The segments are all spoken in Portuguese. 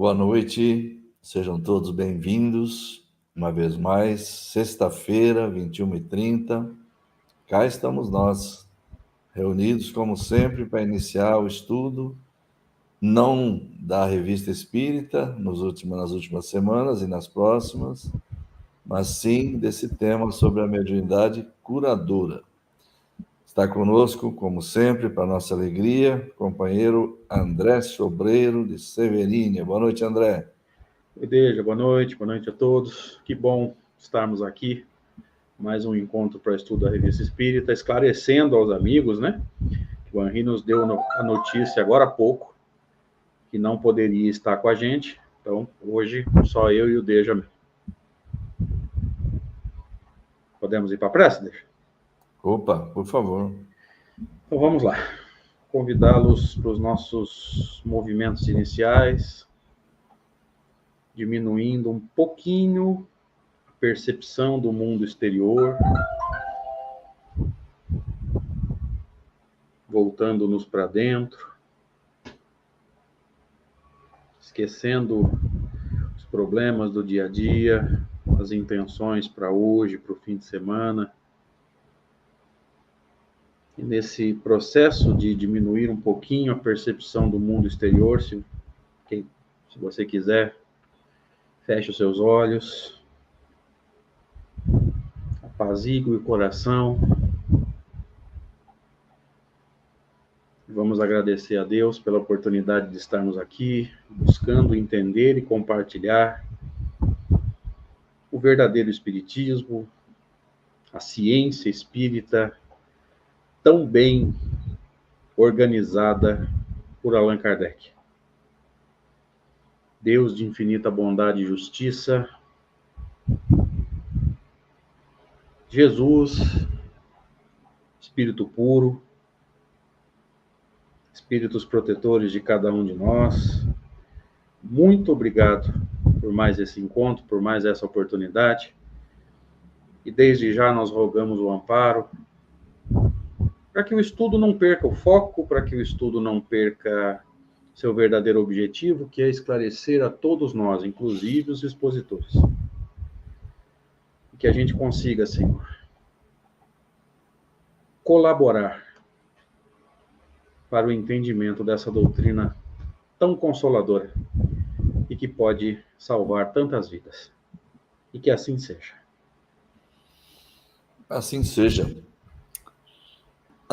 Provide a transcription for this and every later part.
Boa noite, sejam todos bem-vindos, uma vez mais, sexta-feira, 21h30, cá estamos nós, reunidos como sempre para iniciar o estudo, não da Revista Espírita, nas últimas semanas e nas próximas, mas sim desse tema sobre a mediunidade curadora. Está conosco, como sempre, para nossa alegria, o companheiro André Sobreiro, de Severínia. Boa noite, André. Oi, Deja, boa noite a todos. Que bom estarmos aqui. Mais um encontro para estudo da Revista Espírita, esclarecendo aos amigos, né? Que o Henri nos deu a notícia agora há pouco, que não poderia estar com a gente. Então, hoje, só eu e o Deja mesmo. Podemos ir para a prece, Deja? Opa, por favor. Então, vamos lá. Convidá-los para os nossos movimentos iniciais, diminuindo um pouquinho a percepção do mundo exterior, voltando-nos para dentro, esquecendo os problemas do dia a dia, as intenções para hoje, para o fim de semana. E nesse processo de diminuir um pouquinho a percepção do mundo exterior, se você quiser, feche os seus olhos, apazigue o coração. Vamos agradecer a Deus pela oportunidade de estarmos aqui, buscando entender e compartilhar o verdadeiro espiritismo, a ciência espírita, tão bem organizada por Allan Kardec. Deus de infinita bondade e justiça, Jesus, Espírito puro, Espíritos protetores de cada um de nós, muito obrigado por mais esse encontro, por mais essa oportunidade. E desde já nós rogamos o amparo para que o estudo não perca o foco, para que o estudo não perca seu verdadeiro objetivo, que é esclarecer a todos nós, inclusive os expositores. E que a gente consiga, Senhor, colaborar para o entendimento dessa doutrina tão consoladora e que pode salvar tantas vidas. E que assim seja. Assim seja.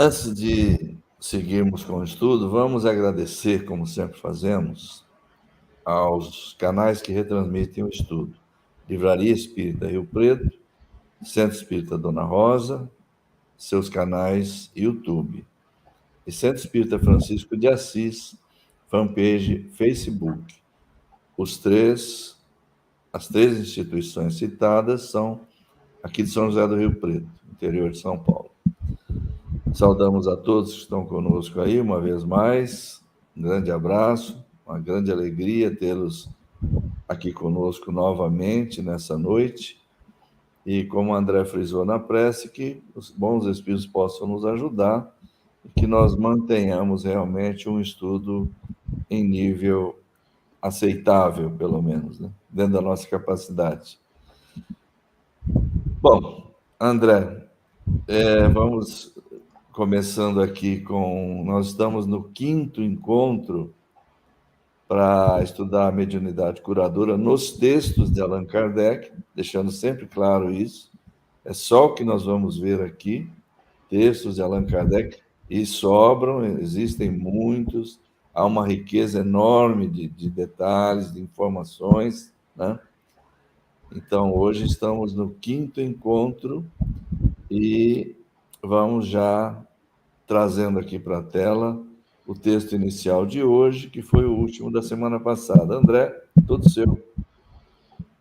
Antes de seguirmos com o estudo, vamos agradecer, como sempre fazemos, aos canais que retransmitem o estudo. Livraria Espírita Rio Preto, Centro Espírita Dona Rosa, seus canais YouTube. E Centro Espírita Francisco de Assis, fanpage Facebook. As três instituições citadas são aqui de São José do Rio Preto, interior de São Paulo. Saudamos a todos que estão conosco aí, uma vez mais. Um grande abraço, uma grande alegria tê-los aqui conosco novamente nessa noite. E como o André frisou na prece, que os bons espíritos possam nos ajudar e que nós mantenhamos realmente um estudo em nível aceitável, pelo menos, né? Dentro da nossa capacidade. Bom, André, vamos começando aqui com... Nós estamos no 5º encontro para estudar a mediunidade curadora nos textos de Allan Kardec, deixando sempre claro isso. É só o que nós vamos ver aqui, textos de Allan Kardec, e sobram, existem muitos, há uma riqueza enorme de detalhes, de informações, né? Então, hoje estamos no 5º encontro e vamos já trazendo aqui para a tela o texto inicial de hoje, que foi o último da semana passada. André, todo seu.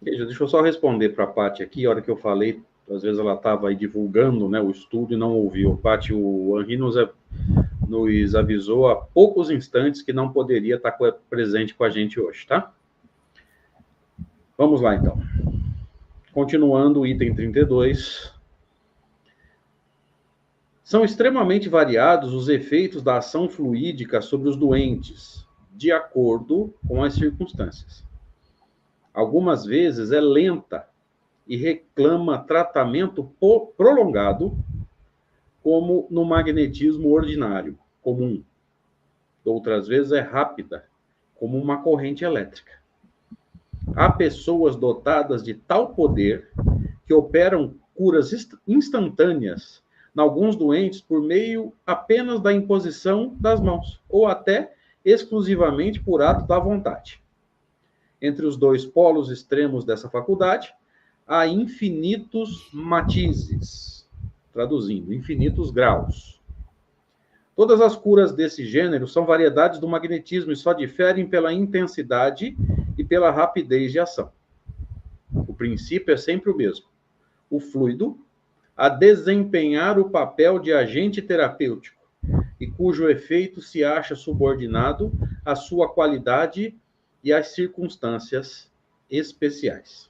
Deixa eu só responder para a Paty aqui, a hora que eu falei, às vezes ela estava aí divulgando, né, o estudo e não ouviu. Paty, o Henri nos avisou há poucos instantes que não poderia estar presente com a gente hoje, tá? Vamos lá, então. Continuando o item 32. São extremamente variados os efeitos da ação fluídica sobre os doentes, de acordo com as circunstâncias. Algumas vezes é lenta e reclama tratamento prolongado, como no magnetismo ordinário, comum. Outras vezes é rápida, como uma corrente elétrica. Há pessoas dotadas de tal poder que operam curas instantâneas em alguns doentes por meio apenas da imposição das mãos, ou até exclusivamente por ato da vontade. Entre os dois polos extremos dessa faculdade, há infinitos matizes, traduzindo, infinitos graus. Todas as curas desse gênero são variedades do magnetismo e só diferem pela intensidade e pela rapidez de ação. O princípio é sempre o mesmo. O fluido a desempenhar o papel de agente terapêutico e cujo efeito se acha subordinado à sua qualidade e às circunstâncias especiais.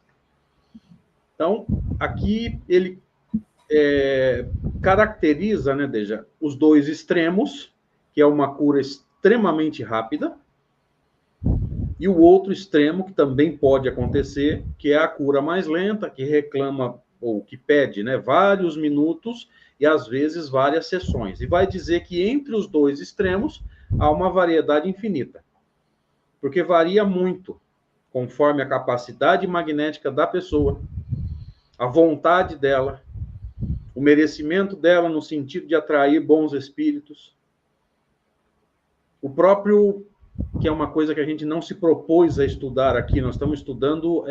Então, aqui ele caracteriza, né, Deja, os dois extremos, que é uma cura extremamente rápida, e o outro extremo, que também pode acontecer, que é a cura mais lenta, que reclama, ou que pede, né, vários minutos e, às vezes, várias sessões. E vai dizer que entre os dois extremos há uma variedade infinita, porque varia muito, conforme a capacidade magnética da pessoa, a vontade dela, o merecimento dela no sentido de atrair bons espíritos. O próprio, que é uma coisa que a gente não se propôs a estudar aqui, nós estamos estudando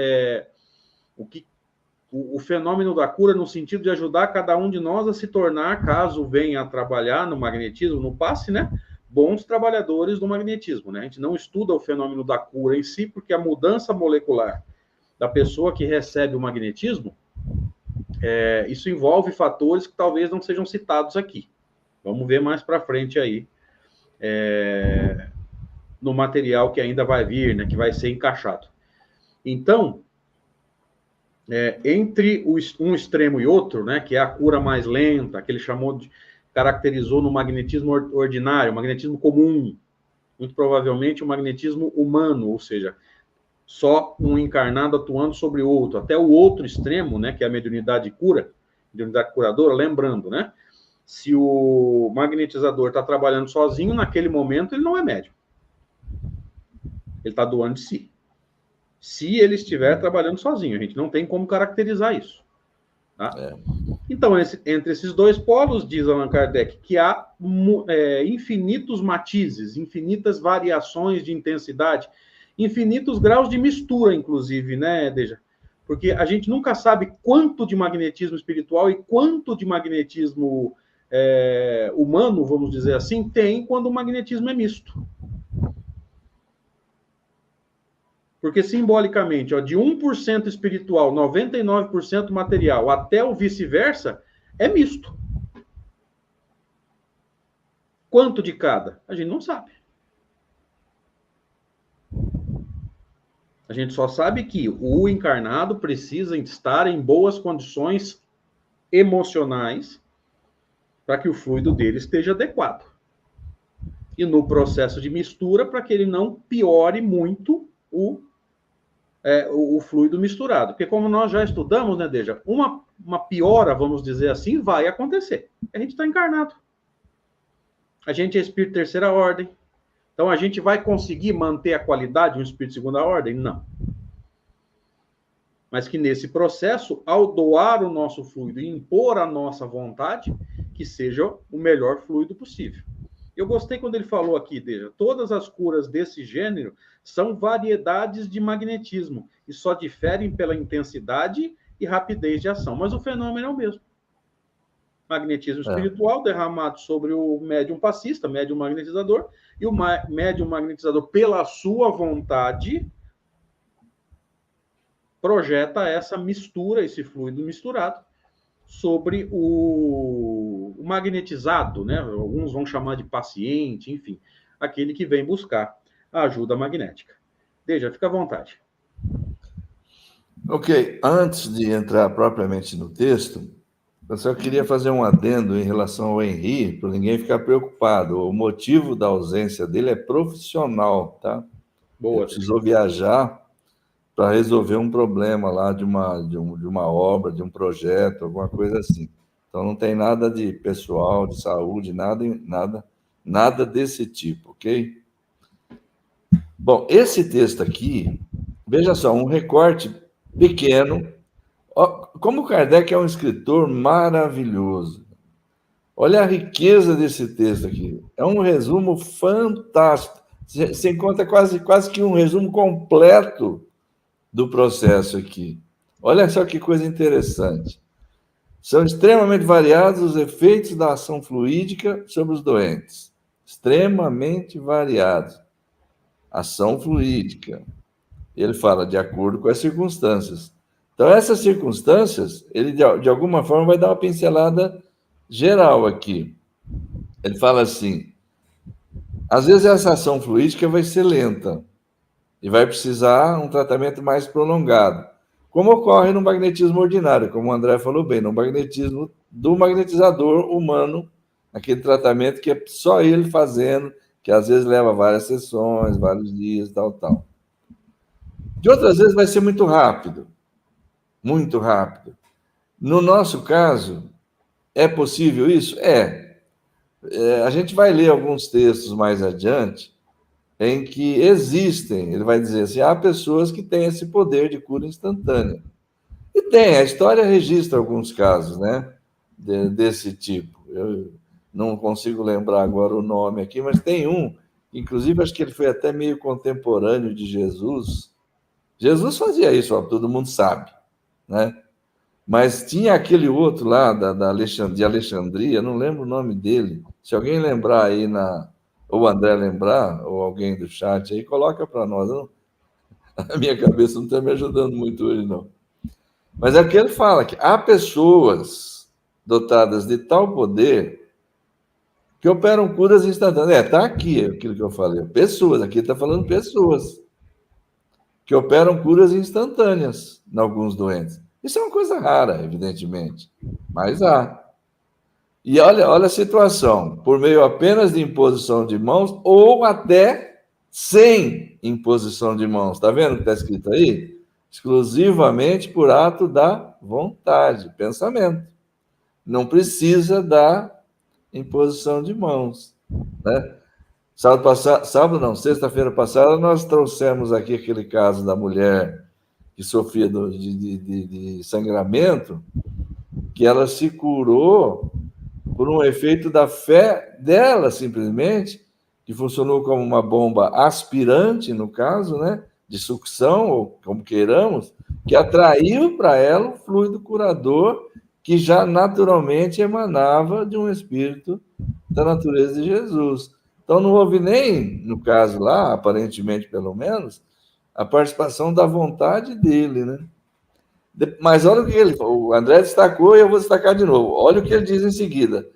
o fenômeno da cura no sentido de ajudar cada um de nós a se tornar, caso venha a trabalhar no magnetismo, no passe, né, bons trabalhadores do magnetismo, né? A gente não estuda o fenômeno da cura em si, porque a mudança molecular da pessoa que recebe o magnetismo, isso envolve fatores que talvez não sejam citados aqui. Vamos ver mais para frente aí, no material que ainda vai vir, né, que vai ser encaixado. Então, entre um extremo e outro, né, que é a cura mais lenta, que ele caracterizou no magnetismo ordinário, magnetismo comum, muito provavelmente o magnetismo humano, ou seja, só um encarnado atuando sobre o outro, até o outro extremo, né, que é a mediunidade cura, mediunidade curadora, lembrando, né, se o magnetizador está trabalhando sozinho, naquele momento ele não é médium. Ele está doando de si. Se ele estiver trabalhando sozinho, a gente não tem como caracterizar isso. Tá? Então, entre esses dois polos, diz Allan Kardec, que há infinitos matizes, infinitas variações de intensidade, infinitos graus de mistura, inclusive, né, Deja? Porque a gente nunca sabe quanto de magnetismo espiritual e quanto de magnetismo humano, vamos dizer assim, tem quando o magnetismo é misto. Porque, simbolicamente, de 1% espiritual, 99% material, até o vice-versa, é misto. Quanto de cada? A gente não sabe. A gente só sabe que o encarnado precisa estar em boas condições emocionais para que o fluido dele esteja adequado. E no processo de mistura, para que ele não piore muito o fluido misturado. Porque como nós já estudamos, né, Deja, uma piora, vamos dizer assim, vai acontecer. A gente está encarnado. A gente é espírito de terceira ordem. Então, a gente vai conseguir manter a qualidade de um espírito de segunda ordem? Não. Mas que nesse processo, ao doar o nosso fluido e impor a nossa vontade, que seja o melhor fluido possível. Eu gostei quando ele falou aqui, Deja, todas as curas desse gênero são variedades de magnetismo e só diferem pela intensidade e rapidez de ação. Mas o fenômeno é o mesmo. Magnetismo espiritual derramado sobre o médium passista, médium magnetizador, e o médium magnetizador, pela sua vontade, projeta essa mistura, esse fluido misturado, sobre o magnetizado, né? Alguns vão chamar de paciente, enfim, aquele que vem buscar a ajuda magnética. Deja, fica à vontade. Ok, antes de entrar propriamente no texto, Eu só queria fazer um adendo em relação ao Henry, para ninguém ficar preocupado. O motivo da ausência dele é profissional, tá? Ele Boa, precisou viajar para resolver um problema lá de uma obra, de um projeto, alguma coisa assim. Então não tem nada de pessoal, de saúde, nada desse tipo, ok? Bom, esse texto aqui, veja só, um recorte pequeno. Como Kardec é um escritor maravilhoso. Olha a riqueza desse texto aqui. É um resumo fantástico. Você encontra quase que um resumo completo do processo aqui. Olha só que coisa interessante. São extremamente variados os efeitos da ação fluídica sobre os doentes. Extremamente variados. Ação fluídica. Ele fala de acordo com as circunstâncias. Então, essas circunstâncias, ele de alguma forma vai dar uma pincelada geral aqui. Ele fala assim: às vezes essa ação fluídica vai ser lenta e vai precisar um tratamento mais prolongado, como ocorre no magnetismo ordinário, como o André falou bem, no magnetismo do magnetizador humano, aquele tratamento que é só ele fazendo, que às vezes leva várias sessões, vários dias, tal. De outras vezes vai ser muito rápido, muito rápido. No nosso caso, é possível isso? A gente vai ler alguns textos mais adiante em que existem, ele vai dizer assim, há pessoas que têm esse poder de cura instantânea. E tem, a história registra alguns casos, né, desse tipo. Eu não consigo lembrar agora o nome aqui, mas tem um, inclusive acho que ele foi até meio contemporâneo de Jesus. Jesus fazia isso, ó, todo mundo sabe, né? Mas tinha aquele outro lá de Alexandria, não lembro o nome dele. Se alguém lembrar aí, ou o André lembrar, ou alguém do chat aí, coloca para nós. Não, a minha cabeça não está me ajudando muito hoje, não. Mas é o que ele fala, que há pessoas dotadas de tal poder que operam curas instantâneas. Está aqui aquilo que eu falei. Pessoas, aqui está falando pessoas que operam curas instantâneas em alguns doentes. Isso é uma coisa rara, evidentemente, mas há. E olha a situação, por meio apenas de imposição de mãos ou até sem imposição de mãos. Está vendo o que está escrito aí? Exclusivamente por ato da vontade, pensamento. Não precisa da imposição de mãos, né? Sexta-feira passada, nós trouxemos aqui aquele caso da mulher que sofria de sangramento, que ela se curou por um efeito da fé dela, simplesmente, que funcionou como uma bomba aspirante, no caso, né, de sucção, ou como queiramos, que atraiu para ela um fluido curador que já naturalmente emanava de um espírito da natureza de Jesus. Então, não houve nem, no caso lá, aparentemente pelo menos, a participação da vontade dele, né? Mas olha o que o André destacou e eu vou destacar de novo. Olha o que ele diz em seguida.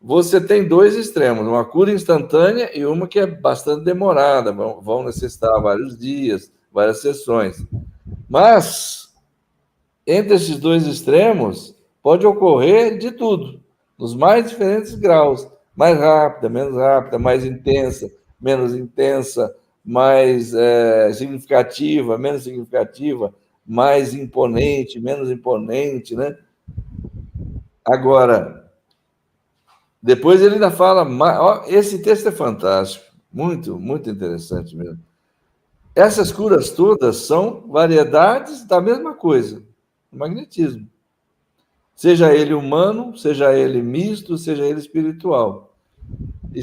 Você tem dois extremos, uma cura instantânea e uma que é bastante demorada, vão necessitar vários dias, várias sessões. Mas, entre esses dois extremos, pode ocorrer de tudo, nos mais diferentes graus. Mais rápida, menos rápida, mais intensa, menos intensa, mais significativa, menos significativa, mais imponente, menos imponente, né? Agora, depois ele ainda fala, esse texto é fantástico, muito, muito interessante mesmo. Essas curas todas são variedades da mesma coisa, o magnetismo. Seja ele humano, seja ele misto, seja ele espiritual. E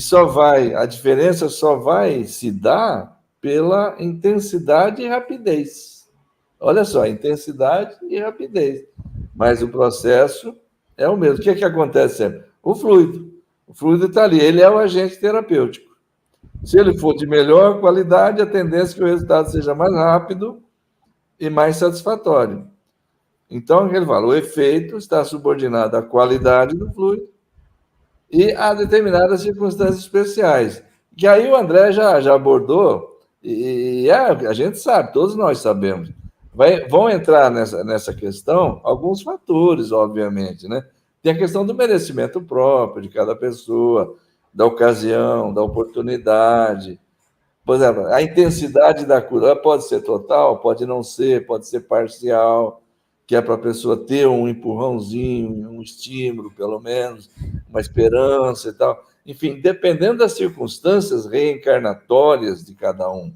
a diferença só vai se dar pela intensidade e rapidez. Olha só, intensidade e rapidez. Mas o processo é o mesmo. O que acontece sempre? O fluido está ali, ele é o agente terapêutico. Se ele for de melhor qualidade, a tendência é que o resultado seja mais rápido e mais satisfatório. Então, ele fala, o efeito está subordinado à qualidade do fluido e a determinadas circunstâncias especiais, que aí o André já abordou, e a gente sabe, todos nós sabemos. Vão entrar nessa questão alguns fatores, obviamente, né? Tem a questão do merecimento próprio de cada pessoa, da ocasião, da oportunidade. Por exemplo, a intensidade da cura pode ser total, pode não ser, pode ser parcial, que é para a pessoa ter um empurrãozinho, um estímulo, pelo menos, uma esperança e tal. Enfim, dependendo das circunstâncias reencarnatórias de cada um,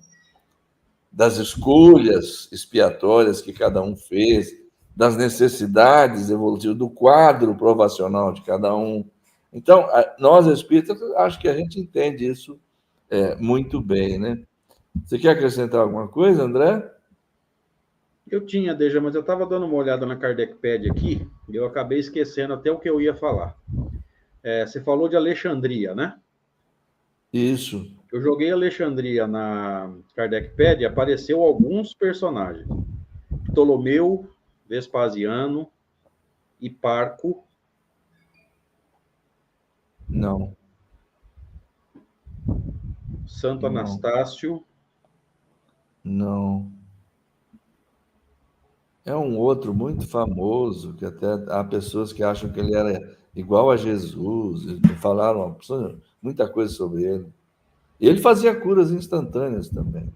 das escolhas expiatórias que cada um fez, das necessidades evolutivas, do quadro provacional de cada um. Então, nós espíritas, acho que a gente entende isso muito bem, né? Você quer acrescentar alguma coisa, André? Eu tinha, Deja, mas eu estava dando uma olhada na Kardecpédia aqui e eu acabei esquecendo até o que eu ia falar. Você falou de Alexandria, né? Isso. Eu joguei Alexandria na Kardecpédia e apareceu alguns personagens. Ptolomeu, Vespasiano, Hiparco. Não. Santo Não. Anastácio. Não. É um outro muito famoso, que até há pessoas que acham que ele era igual a Jesus, e falaram muita coisa sobre ele. E ele fazia curas instantâneas também.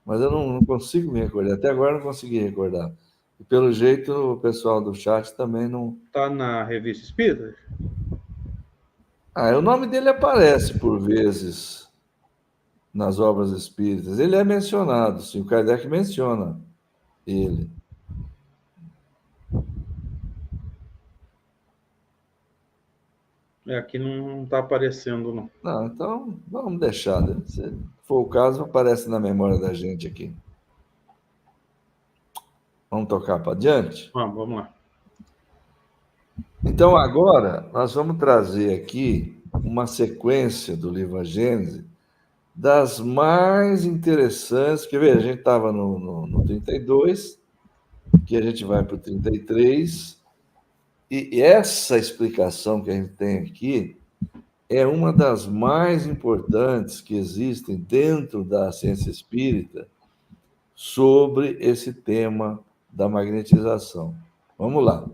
Mas eu não consigo me recordar. Até agora não consegui recordar. E pelo jeito o pessoal do chat também não. Está na Revista Espírita? O nome dele aparece por vezes nas obras espíritas. Ele é mencionado, sim. O Kardec menciona ele. Aqui não está aparecendo, não. Não, então vamos deixar. Se for o caso, aparece na memória da gente aqui. Vamos tocar para adiante? Vamos lá. Então, agora, nós vamos trazer aqui uma sequência do livro A Gênese das mais interessantes. Quer ver? A gente estava no 32, que a gente vai para o 33, e essa explicação que a gente tem aqui é uma das mais importantes que existem dentro da ciência espírita sobre esse tema da magnetização. Vamos lá.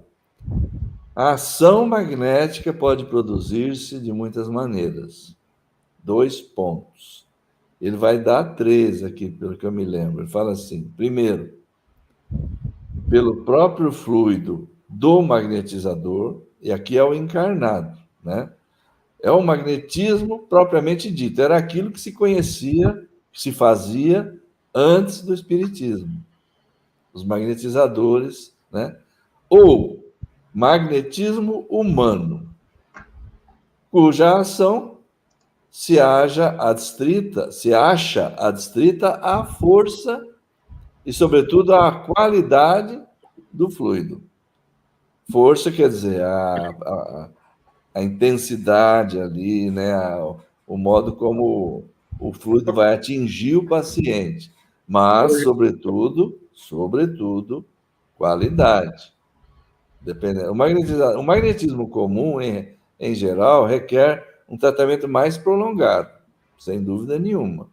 A ação magnética pode produzir-se de muitas maneiras. 2 pontos. Ele vai dar 3 aqui, pelo que eu me lembro. Ele fala assim: primeiro, pelo próprio fluido do magnetizador, e aqui é o encarnado, né? É o magnetismo propriamente dito, era aquilo que se conhecia, que se fazia antes do espiritismo. Os magnetizadores, né? Ou magnetismo humano, cuja ação se acha adstrita à força e, sobretudo, à qualidade do fluido. Força quer dizer a intensidade ali, né? O modo como o fluido vai atingir o paciente, mas, sobretudo, qualidade. Dependendo. O magnetismo comum, em geral, requer um tratamento mais prolongado, sem dúvida nenhuma.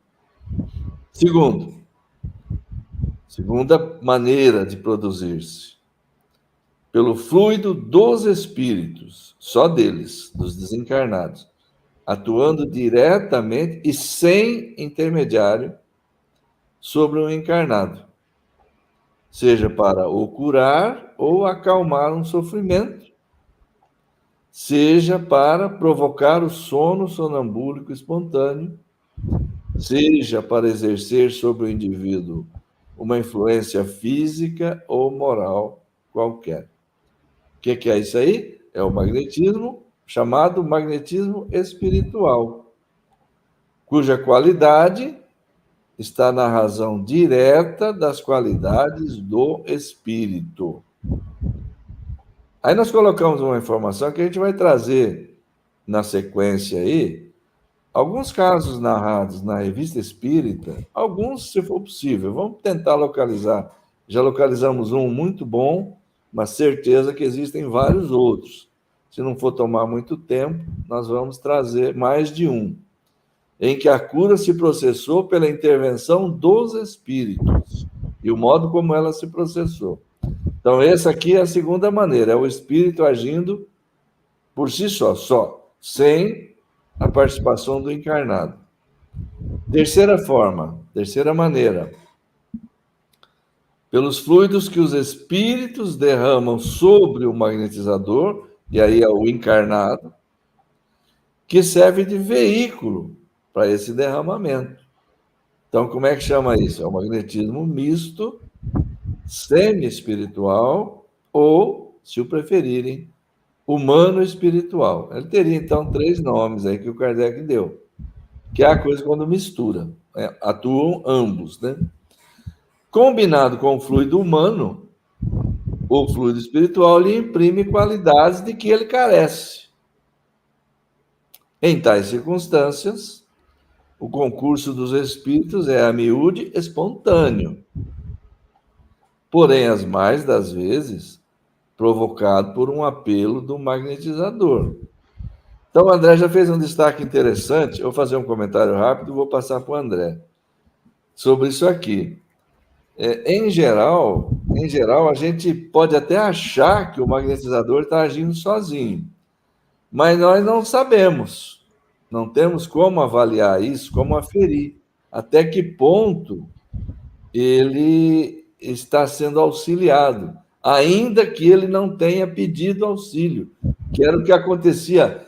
Segunda maneira de produzir-se, pelo fluido dos espíritos, só deles, dos desencarnados, atuando diretamente e sem intermediário sobre o encarnado, seja para o curar ou acalmar um sofrimento, seja para provocar o sono sonambúlico espontâneo, seja para exercer sobre o indivíduo uma influência física ou moral qualquer. O que é isso aí? É o magnetismo, chamado magnetismo espiritual, cuja qualidade está na razão direta das qualidades do espírito. Aí nós colocamos uma informação que a gente vai trazer na sequência aí, alguns casos narrados na Revista Espírita, alguns, se for possível, vamos tentar localizar. Já localizamos um muito bom, mas certeza que existem vários outros. Se não for tomar muito tempo, nós vamos trazer mais de um, em que a cura se processou pela intervenção dos espíritos e o modo como ela se processou. Então, essa aqui é a segunda maneira, é o espírito agindo por si só, sem a participação do encarnado. Terceira maneira, pelos fluidos que os espíritos derramam sobre o magnetizador, e aí é o encarnado, que serve de veículo para esse derramamento. Então, como é que chama isso? É o magnetismo misto, semi-espiritual, ou, se o preferirem, humano-espiritual. Ele teria, então, 3 nomes aí que o Kardec deu, que é a coisa quando mistura, né? Atuam ambos, né? Combinado com o fluido humano, o fluido espiritual lhe imprime qualidades de que ele carece. Em tais circunstâncias, o concurso dos espíritos é a miúde espontâneo, porém, as mais das vezes, provocado por um apelo do magnetizador. Então, o André já fez um destaque interessante. Eu vou fazer um comentário rápido e vou passar para o André sobre isso aqui. Em geral, a gente pode até achar que o magnetizador está agindo sozinho, mas nós não sabemos, não temos como avaliar isso, como aferir, até que ponto ele está sendo auxiliado, ainda que ele não tenha pedido auxílio, que era o que acontecia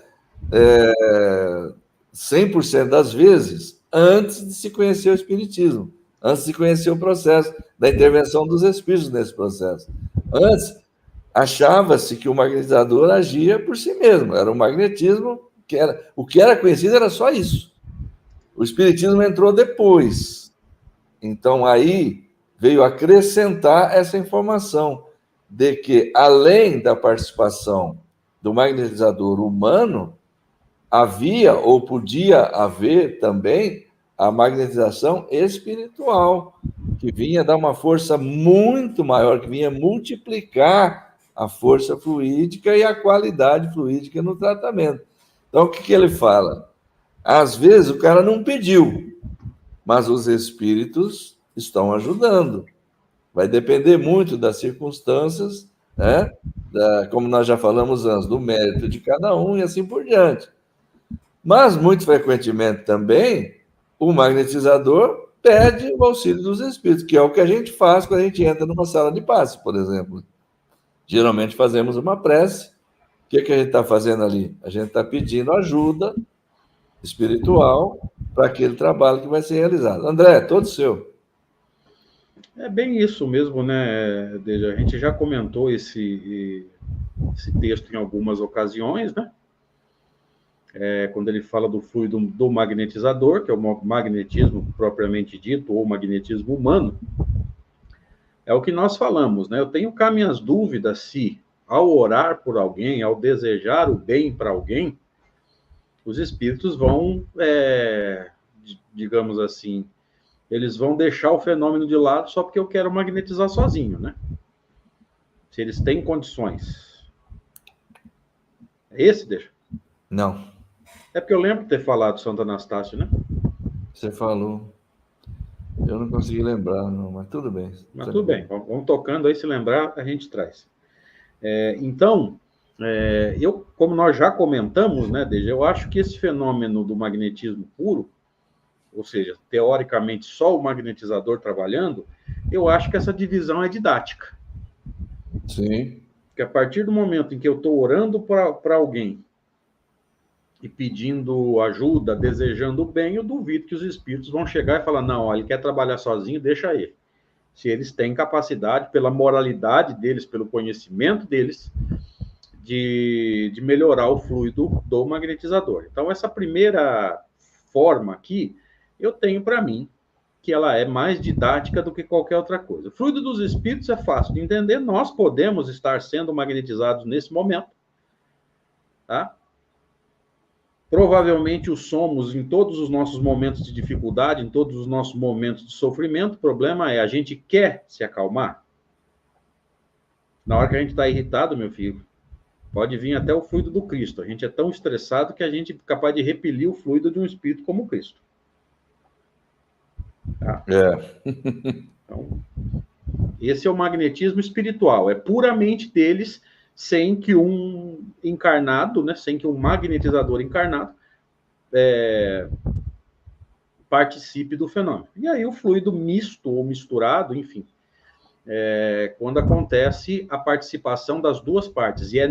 100% das vezes antes de se conhecer o Espiritismo, antes de conhecer o processo da intervenção dos espíritos nesse processo. Antes, achava-se que o magnetizador agia por si mesmo, era um magnetismo que era, o que era conhecido era só isso. O Espiritismo entrou depois. Então, aí veio acrescentar essa informação de que, além da participação do magnetizador humano, havia ou podia haver também a magnetização espiritual, que vinha dar uma força muito maior, que vinha multiplicar a força fluídica e a qualidade fluídica no tratamento. Então, o que ele fala? Às vezes o cara não pediu, mas os espíritos estão ajudando. Vai depender muito das circunstâncias, né? Como nós já falamos antes, do mérito de cada um e assim por diante. Mas, muito frequentemente também, o magnetizador pede o auxílio dos espíritos, que é o que a gente faz quando a gente entra numa sala de passe, por exemplo. Geralmente fazemos uma prece. O que a gente está fazendo ali? A gente está pedindo ajuda espiritual para aquele trabalho que vai ser realizado. André, todo seu. É bem isso mesmo, né, Deja? A gente já comentou esse texto em algumas ocasiões, né? Quando ele fala do fluido do magnetizador, que é o magnetismo propriamente dito, ou magnetismo humano, é o que nós falamos, né? Eu tenho cá minhas dúvidas se, ao orar por alguém, ao desejar o bem para alguém, os espíritos vão, digamos assim, eles vão deixar o fenômeno de lado só porque eu quero magnetizar sozinho, né? Se eles têm condições. É esse, Deixa? Não. É porque eu lembro de ter falado Santo Anastácio, né? Você falou. Eu não consegui lembrar, não, mas tudo bem. Mas tudo bem, vamos tocando aí, se lembrar, a gente traz. Então, como nós já comentamos, né, Deja, eu acho que esse fenômeno do magnetismo puro, ou seja, teoricamente só o magnetizador trabalhando, eu acho que essa divisão é didática. Sim. Porque a partir do momento em que eu estou orando para alguém e pedindo ajuda, desejando o bem, eu duvido que os espíritos vão chegar e falar, não, ele quer trabalhar sozinho, deixa ele. Se eles têm capacidade, pela moralidade deles, pelo conhecimento deles, de melhorar o fluido do magnetizador. Então, essa primeira forma aqui, eu tenho para mim que ela é mais didática do que qualquer outra coisa. O fluido dos espíritos é fácil de entender, nós podemos estar sendo magnetizados nesse momento, tá? Provavelmente o somos em todos os nossos momentos de dificuldade, em todos os nossos momentos de sofrimento. O problema é, a gente quer se acalmar? Na hora que a gente está irritado, meu filho, pode vir até o fluido do Cristo. A gente é tão estressado que a gente é capaz de repelir o fluido de um espírito como Cristo. Tá? Então, esse é o magnetismo espiritual. É puramente deles sem que um encarnado, né, sem que um magnetizador encarnado participe do fenômeno. E aí o fluido misto ou misturado, enfim, quando acontece a participação das duas partes. E é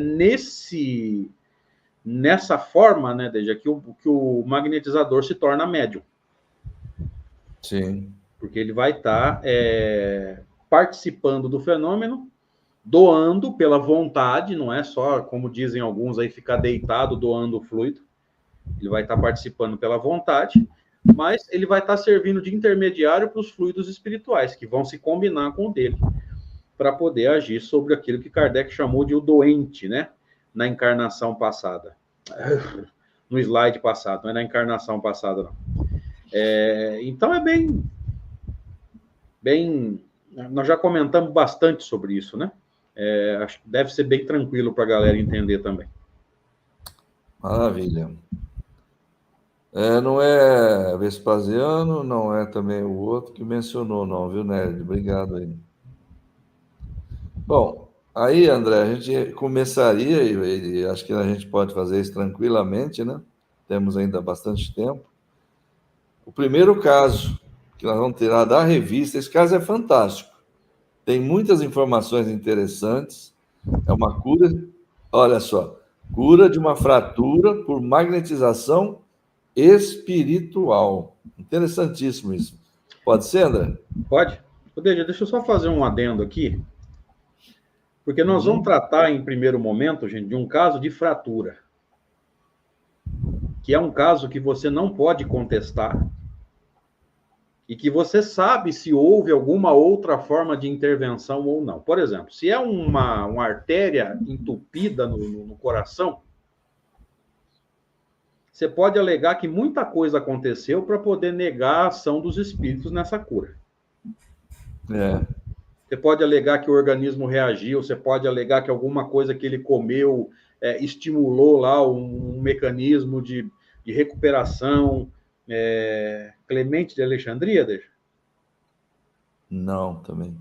nessa forma, né, desde que o magnetizador se torna médium. Sim. Porque ele vai estar participando do fenômeno, doando pela vontade, não é só, como dizem alguns aí, ficar deitado doando o fluido. Ele vai estar participando pela vontade, mas ele vai estar servindo de intermediário para os fluidos espirituais, que vão se combinar com o dele, para poder agir sobre aquilo que Kardec chamou de o doente, né? Na encarnação passada. No slide passado, não é na encarnação passada, não. Então é bem... Nós já comentamos bastante sobre isso, né? Acho que deve ser bem tranquilo para a galera entender também. Maravilha. Não é Vespasiano, não é também o outro que mencionou, não, viu, Nélio? Obrigado aí. Bom, aí, André, a gente começaria, e acho que a gente pode fazer isso tranquilamente, né? Temos ainda bastante tempo. O primeiro caso que nós vamos tirar da revista, esse caso é fantástico. Tem muitas informações interessantes. É uma cura, olha só, cura de uma fratura por magnetização espiritual. Interessantíssimo isso. Pode ser, André? Pode. Deixa eu só fazer um adendo aqui, porque nós vamos tratar, em primeiro momento, gente, de um caso de fratura, que é um caso que você não pode contestar e que você sabe se houve alguma outra forma de intervenção ou não. Por exemplo, se é uma artéria entupida no coração, você pode alegar que muita coisa aconteceu para poder negar a ação dos espíritos nessa cura. Você pode alegar que o organismo reagiu, você pode alegar que alguma coisa que ele comeu estimulou lá um mecanismo de recuperação. Clemente de Alexandria, deixa? Não, também.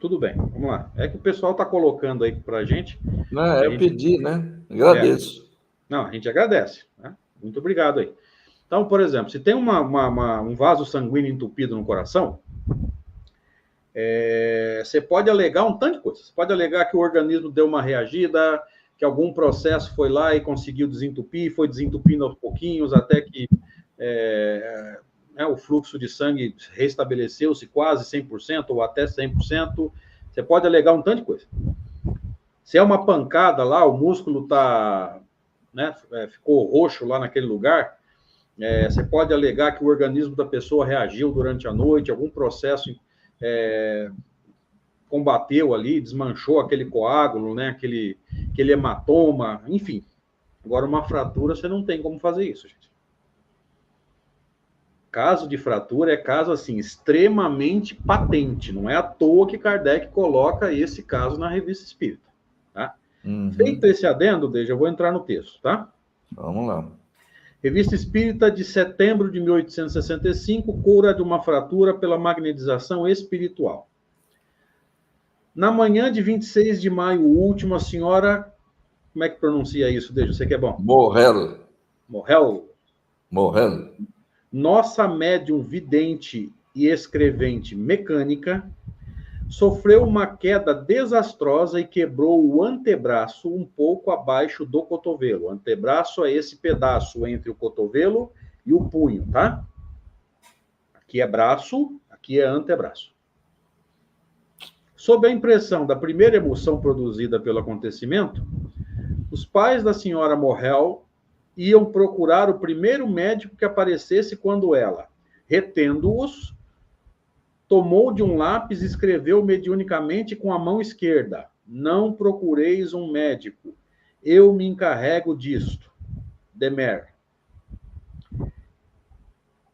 Tudo bem, vamos lá. É que o pessoal está colocando aí para a gente. Eu pedi, né? Agradeço. Não, a gente agradece. Né? Muito obrigado aí. Então, por exemplo, se tem um vaso sanguíneo entupido no coração, você pode alegar um tanto de coisa. Você pode alegar que o organismo deu uma reagida, que algum processo foi lá e conseguiu desentupir, foi desentupindo aos pouquinhos, até que o fluxo de sangue restabeleceu-se quase 100% ou até 100%. Você pode alegar um tanto de coisa. Se é uma pancada lá, o músculo ficou roxo lá naquele lugar, você pode alegar que o organismo da pessoa reagiu durante a noite, algum processo combateu ali, desmanchou aquele coágulo, né, aquele hematoma, enfim. Agora, uma fratura, você não tem como fazer isso, gente. Caso de fratura é caso, assim, extremamente patente. Não é à toa que Kardec coloca esse caso na Revista Espírita. Tá? Feito esse adendo, eu vou entrar no texto, tá? Vamos lá. Revista Espírita de setembro de 1865, cura de uma fratura pela magnetização espiritual. Na manhã de 26 de maio último, a senhora... Como é que pronuncia isso, Deja? Você que é bom. Morrel. Nossa médium vidente e escrevente mecânica sofreu uma queda desastrosa e quebrou o antebraço um pouco abaixo do cotovelo. O antebraço é esse pedaço entre o cotovelo e o punho, tá? Aqui é braço, aqui é antebraço. Sob a impressão da primeira emoção produzida pelo acontecimento, os pais da senhora Morrel iam procurar o primeiro médico que aparecesse quando ela, retendo-os, tomou de um lápis e escreveu mediunicamente com a mão esquerda: não procureis um médico, eu me encarrego disto. Demer.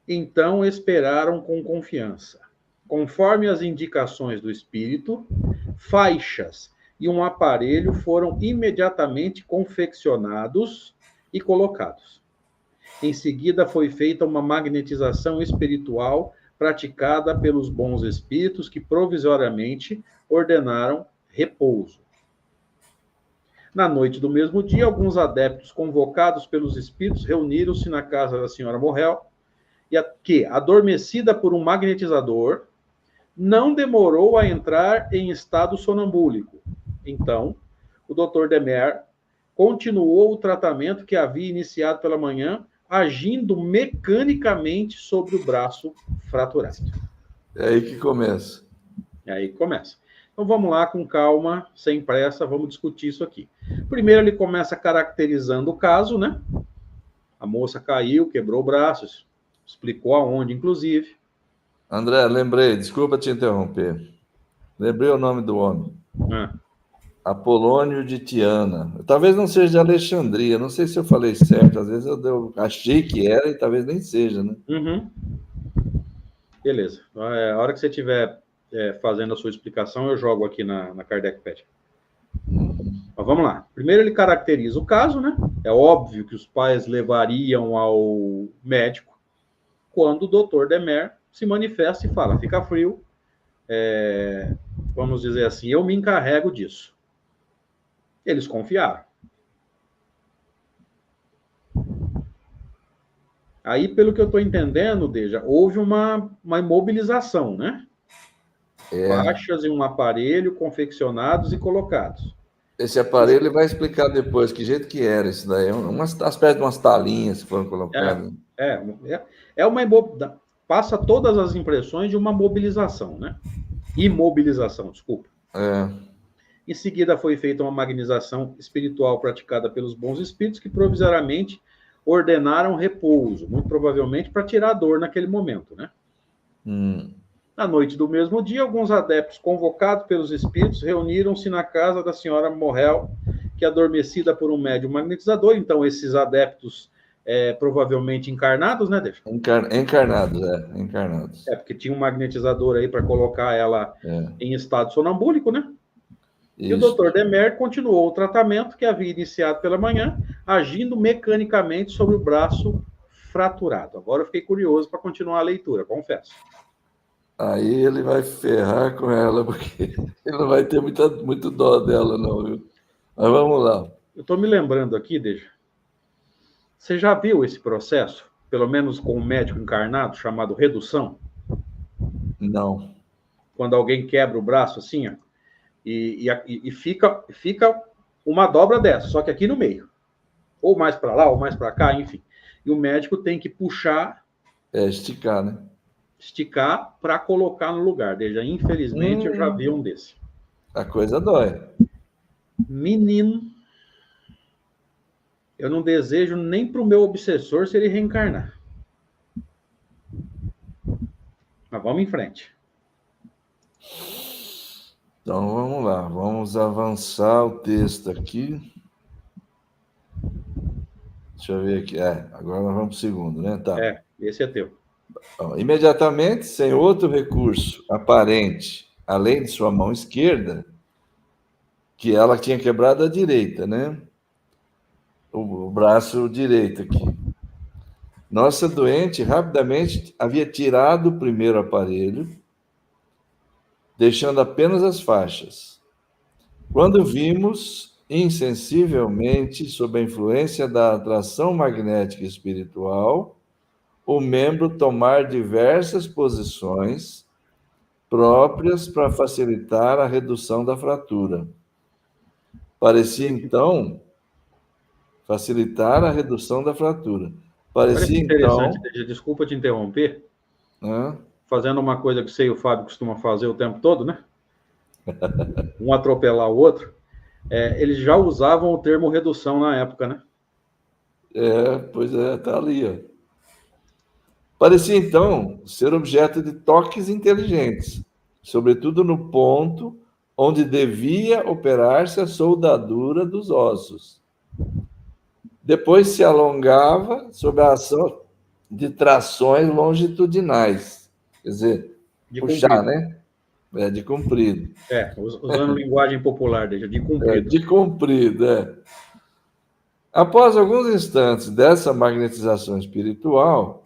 Então esperaram com confiança. Conforme as indicações do espírito, faixas e um aparelho foram imediatamente confeccionados e colocados. Em seguida, foi feita uma magnetização espiritual praticada pelos bons espíritos que provisoriamente ordenaram repouso. Na noite do mesmo dia, alguns adeptos convocados pelos espíritos reuniram-se na casa da senhora Morrel, que, adormecida por um magnetizador, não demorou a entrar em estado sonambúlico. Então, o Dr. Demer continuou o tratamento que havia iniciado pela manhã, agindo mecanicamente sobre o braço fraturado. É aí que começa. É aí que começa. Então vamos lá com calma, sem pressa, vamos discutir isso aqui. Primeiro ele começa caracterizando o caso, né? A moça caiu, quebrou o braço, explicou aonde, inclusive. André, lembrei, desculpa te interromper. Lembrei o nome do homem. Apolônio de Tiana. Talvez não seja de Alexandria, não sei se eu falei certo, às vezes eu achei que era e talvez nem seja, né? Uhum. Beleza. A hora que você estiver fazendo a sua explicação, eu jogo aqui na Kardecpédia. Mas vamos lá. Primeiro ele caracteriza o caso, né? É óbvio que os pais levariam ao médico quando o Dr. Demer se manifesta e fala, fica frio, vamos dizer assim, eu me encarrego disso. Eles confiaram. Aí, pelo que eu estou entendendo, Deja, houve uma imobilização, né? Faixas em um aparelho confeccionados e colocados. Esse aparelho ele vai explicar depois que jeito que era isso daí. Umas espécie de umas talinhas que foram colocadas. Passa todas as impressões de uma mobilização, né? Imobilização, desculpa. Em seguida foi feita uma magnização espiritual praticada pelos bons espíritos que provisoriamente ordenaram repouso, muito provavelmente para tirar a dor naquele momento, né? Na noite do mesmo dia, alguns adeptos convocados pelos espíritos reuniram-se na casa da senhora Morrel, que adormecida por um médium magnetizador. Então, esses adeptos provavelmente encarnados, né, Deixa? Encarnados. Porque tinha um magnetizador aí para colocar ela em estado sonambúlico, né? Isso. E o Dr. Demer continuou o tratamento que havia iniciado pela manhã, agindo mecanicamente sobre o braço fraturado. Agora eu fiquei curioso para continuar a leitura, confesso. Aí ele vai ferrar com ela, porque ele não vai ter muito dó dela, não, viu? Mas vamos lá. Eu estou me lembrando aqui, Deja. Você já viu esse processo, pelo menos com um médico encarnado, chamado redução? Não. Quando alguém quebra o braço assim, ó, e fica uma dobra dessa, só que aqui no meio. Ou mais para lá, ou mais para cá, enfim. E o médico tem que puxar... esticar, né? Esticar para colocar no lugar. Desde infelizmente, eu já vi um desse. A coisa dói. Menino, eu não desejo nem para o meu obsessor se ele reencarnar. Mas vamos em frente. Então, vamos lá. Vamos avançar o texto aqui. Deixa eu ver aqui. Agora nós vamos para o segundo, né? Tá. Esse é teu. Imediatamente, sem outro recurso aparente, além de sua mão esquerda, que ela tinha quebrado a direita, né? O braço direito aqui. Nossa doente rapidamente havia tirado o primeiro aparelho, deixando apenas as faixas. Quando vimos, insensivelmente, sob a influência da atração magnética espiritual, o membro tomar diversas posições próprias para facilitar a redução da fratura. Parecia, então, facilitar a redução da fratura. Parecia, interessante, então... Desculpa te interromper. Fazendo uma coisa que você e o Fábio costumam fazer o tempo todo, né? Um atropelar o outro. Eles já usavam o termo redução na época, né? Pois é, tá ali, ó. Parecia, então, ser objeto de toques inteligentes, sobretudo no ponto onde devia operar-se a soldadura dos ossos. Depois se alongava sob a ação de trações longitudinais, quer dizer, de puxar, comprido. né? De comprido. Usando linguagem popular, de comprido. De comprido. Após alguns instantes dessa magnetização espiritual,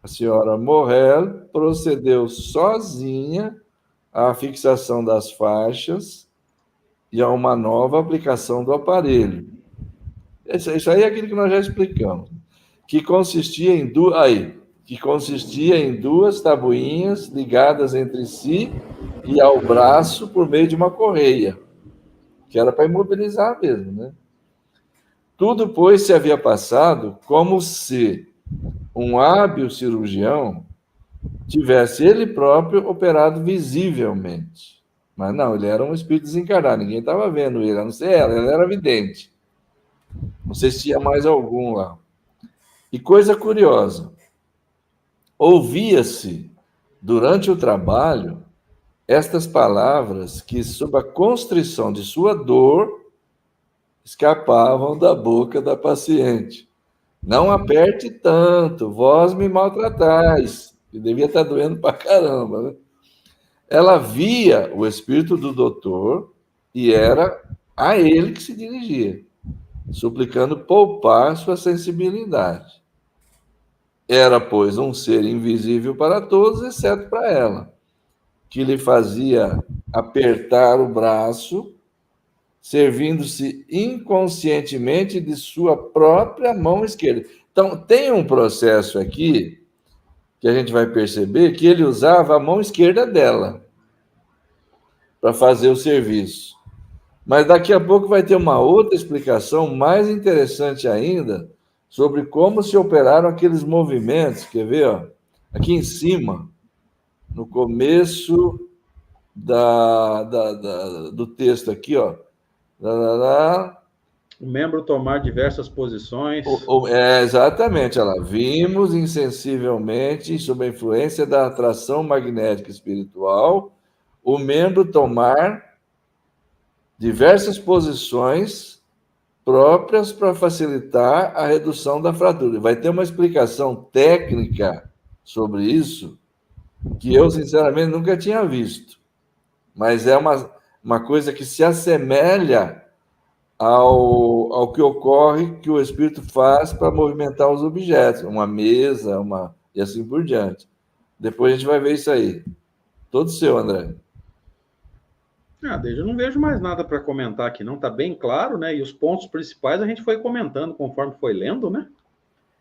a senhora Morrel procedeu sozinha à fixação das faixas e a uma nova aplicação do aparelho. Isso aí é aquilo que nós já explicamos, que consistia em duas tabuinhas ligadas entre si e ao braço por meio de uma correia, que era para imobilizar mesmo, né? Tudo, pois, se havia passado como se um hábil cirurgião tivesse ele próprio operado visivelmente. Mas não, ele era um espírito desencarnado, ninguém estava vendo ele, a não ser ela, ela era vidente. Não sei se tinha mais algum lá. E coisa curiosa, ouvia-se, durante o trabalho, estas palavras que, sob a constrição de sua dor, escapavam da boca da paciente. Não aperte tanto, vós me maltratais. Que devia estar doendo pra caramba, né? Ela via o espírito do doutor e era a ele que se dirigia, suplicando poupar sua sensibilidade. Era, pois, um ser invisível para todos, exceto para ela, que lhe fazia apertar o braço, servindo-se inconscientemente de sua própria mão esquerda. Então, tem um processo aqui que a gente vai perceber que ele usava a mão esquerda dela para fazer o serviço. Mas daqui a pouco vai ter uma outra explicação mais interessante ainda sobre como se operaram aqueles movimentos. Quer ver? Ó? Aqui em cima, no começo do texto aqui, ó. O membro tomar diversas posições. Exatamente, olha lá. Vimos insensivelmente, sob a influência da atração magnética espiritual, o membro tomar diversas posições próprias para facilitar a redução da fratura. Vai ter uma explicação técnica sobre isso que eu, sinceramente, nunca tinha visto. Mas é uma coisa que se assemelha ao que ocorre, que o espírito faz para movimentar os objetos, uma mesa, e assim por diante. Depois a gente vai ver isso aí. Todo seu, André. Desde eu não vejo mais nada para comentar aqui, não. Está bem claro, né? E os pontos principais a gente foi comentando conforme foi lendo, né?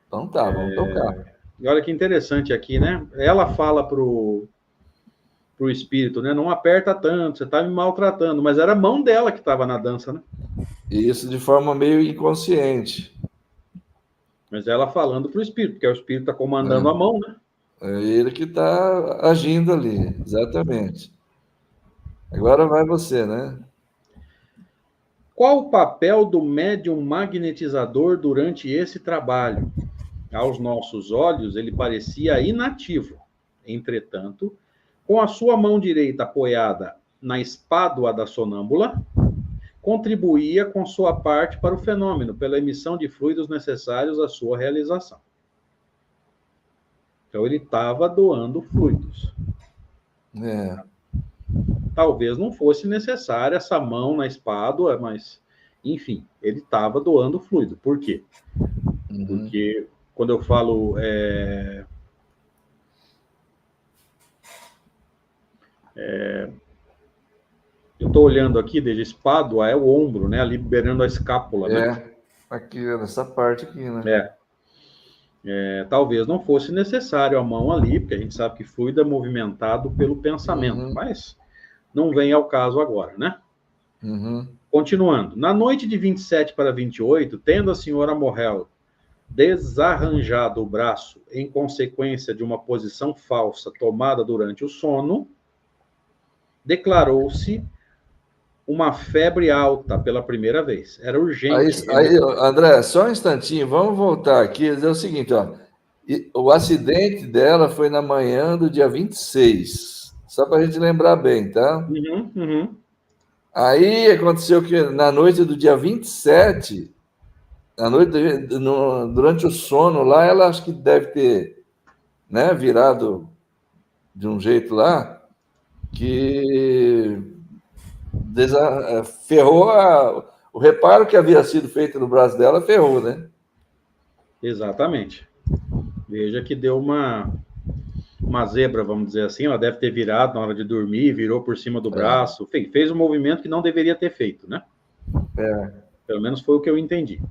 Então tá, vamos tocar. E olha que interessante aqui, né? Ela fala pro espírito, né? Não aperta tanto, você está me maltratando. Mas era a mão dela que estava na dança, né? E isso de forma meio inconsciente. Mas ela falando para o espírito, porque o espírito está comandando a mão, né? É ele que está agindo ali, exatamente. Agora vai você, né? Qual o papel do médium magnetizador durante esse trabalho? Aos nossos olhos, ele parecia inativo. Entretanto, com a sua mão direita apoiada na espádua da sonâmbula, contribuía com sua parte para o fenômeno, pela emissão de fluidos necessários à sua realização. Então, ele estava doando fluidos. Talvez não fosse necessária essa mão na espádua, mas, enfim, ele estava doando fluido. Por quê? Porque quando eu falo eu estou olhando aqui, desde espádua é o ombro, né? Liberando a escápula, né? Aqui, nessa parte aqui, né? Talvez não fosse necessário a mão ali, porque a gente sabe que fluido é movimentado pelo pensamento, mas não vem ao caso agora, né? Continuando. Na noite de 27 para 28, tendo a senhora Morrel desarranjado o braço em consequência de uma posição falsa tomada durante o sono, declarou-se uma febre alta pela primeira vez. Era urgente. Aí, André, só um instantinho, vamos voltar aqui. É o seguinte, ó. O acidente dela foi na manhã do dia 26. Só para a gente lembrar bem, tá? Aí aconteceu que na noite do dia 27, durante o sono lá, ela acho que deve ter, né, virado de um jeito lá que ferrou o reparo que havia sido feito no braço dela, ferrou, né? Exatamente. Veja que deu uma uma zebra, vamos dizer assim, ela deve ter virado na hora de dormir, virou por cima do braço, fez um movimento que não deveria ter feito, né? Pelo menos foi o que eu entendi.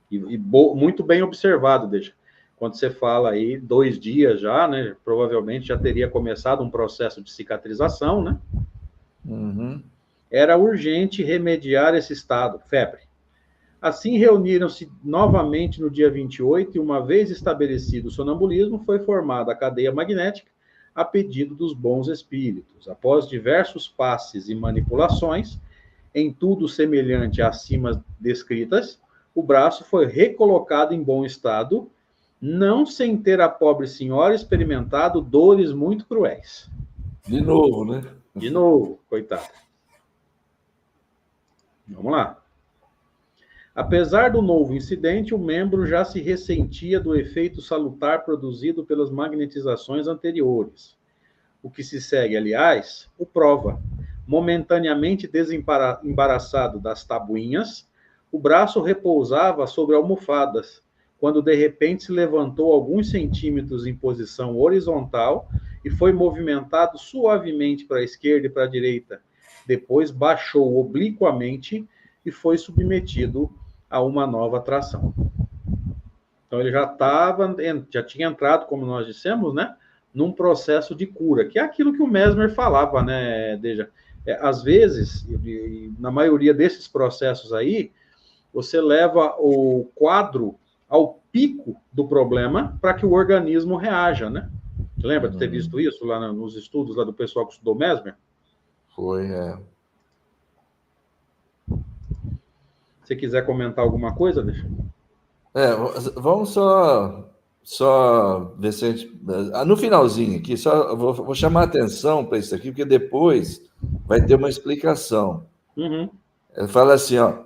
Muito bem observado, deixa. Quando você fala aí 2 dias já, né? Provavelmente já teria começado um processo de cicatrização, né? Uhum. Era urgente remediar esse estado, febre. Assim, reuniram-se novamente no dia 28 e, uma vez estabelecido o sonambulismo, foi formada a cadeia magnética a pedido dos bons espíritos. Após diversos passes e manipulações, em tudo semelhante às acima descritas, o braço foi recolocado em bom estado, não sem ter a pobre senhora experimentado dores muito cruéis. De novo, né? De novo, coitada. Vamos lá. Apesar do novo incidente, o membro já se ressentia do efeito salutar produzido pelas magnetizações anteriores. O que se segue, aliás, o prova. Momentaneamente desembaraçado das tabuinhas, o braço repousava sobre almofadas, quando de repente se levantou alguns centímetros em posição horizontal e foi movimentado suavemente para a esquerda e para a direita. Depois baixou obliquamente e foi submetido a uma nova atração. Então ele já tinha entrado, como nós dissemos, né, num processo de cura, que é aquilo que o Mesmer falava, né, Deja? Às vezes, na maioria desses processos aí, você leva o quadro ao pico do problema para que o organismo reaja, né? Você lembra de ter visto isso lá nos estudos lá do pessoal que estudou Mesmer? Foi, Se quiser comentar alguma coisa, deixa. Vamos só ver se a gente... No finalzinho aqui, só vou chamar a atenção para isso aqui, porque depois vai ter uma explicação. Uhum. Fala assim, ó,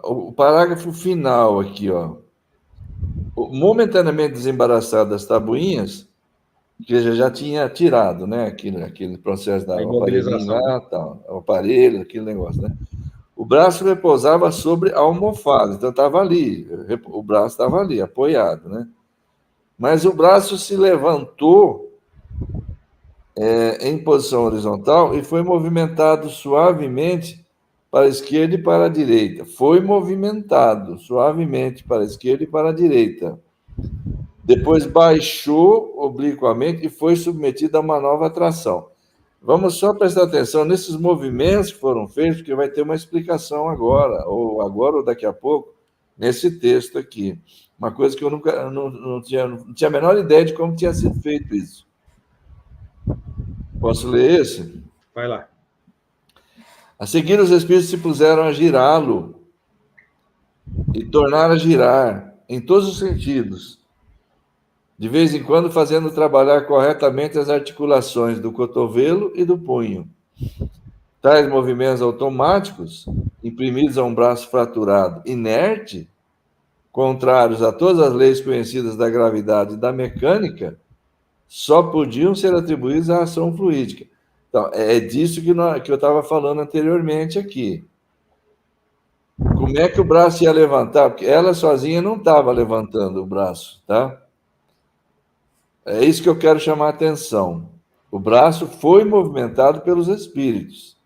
o parágrafo final aqui, ó, momentaneamente desembaraçado das tabuinhas, que já tinha tirado, né, aquele processo da aparelhinho lá, tal, o aparelho, aquele negócio, né? O braço repousava sobre a almofada, então estava ali, o braço estava ali, apoiado, né? Mas o braço se levantou em posição horizontal e foi movimentado suavemente para a esquerda e para a direita. Foi movimentado suavemente para a esquerda e para a direita. Depois baixou obliquamente e foi submetido a uma nova atração. Vamos só prestar atenção nesses movimentos que foram feitos, porque vai ter uma explicação agora ou daqui a pouco, nesse texto aqui. Uma coisa que eu nunca não tinha a menor ideia de como tinha sido feito isso. Posso ler esse? Vai lá. A seguir, os espíritos se puseram a girá-lo e tornaram a girar em todos os sentidos, de vez em quando fazendo trabalhar corretamente as articulações do cotovelo e do punho. Tais movimentos automáticos, imprimidos a um braço fraturado inerte, contrários a todas as leis conhecidas da gravidade e da mecânica, só podiam ser atribuídos à ação fluídica. Então, é disso que eu estava falando anteriormente aqui. Como é que o braço ia levantar? Porque ela sozinha não estava levantando o braço, tá? É isso que eu quero chamar a atenção. O braço foi movimentado pelos espíritos.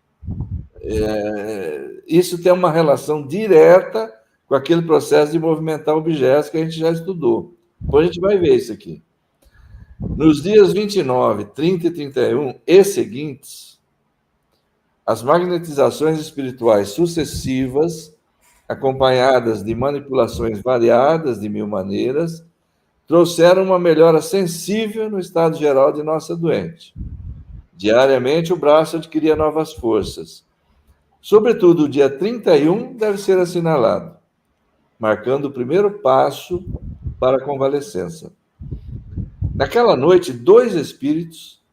Isso tem uma relação direta com aquele processo de movimentar objetos que a gente já estudou. Depois a gente vai ver isso aqui. Nos dias 29, 30 e 31 e seguintes, as magnetizações espirituais sucessivas, acompanhadas de manipulações variadas de 1000 maneiras, trouxeram uma melhora sensível no estado geral de nossa doente. Diariamente, o braço adquiria novas forças. Sobretudo, o dia 31 deve ser assinalado, marcando o primeiro passo para a convalescença. Naquela noite, 2 espíritos,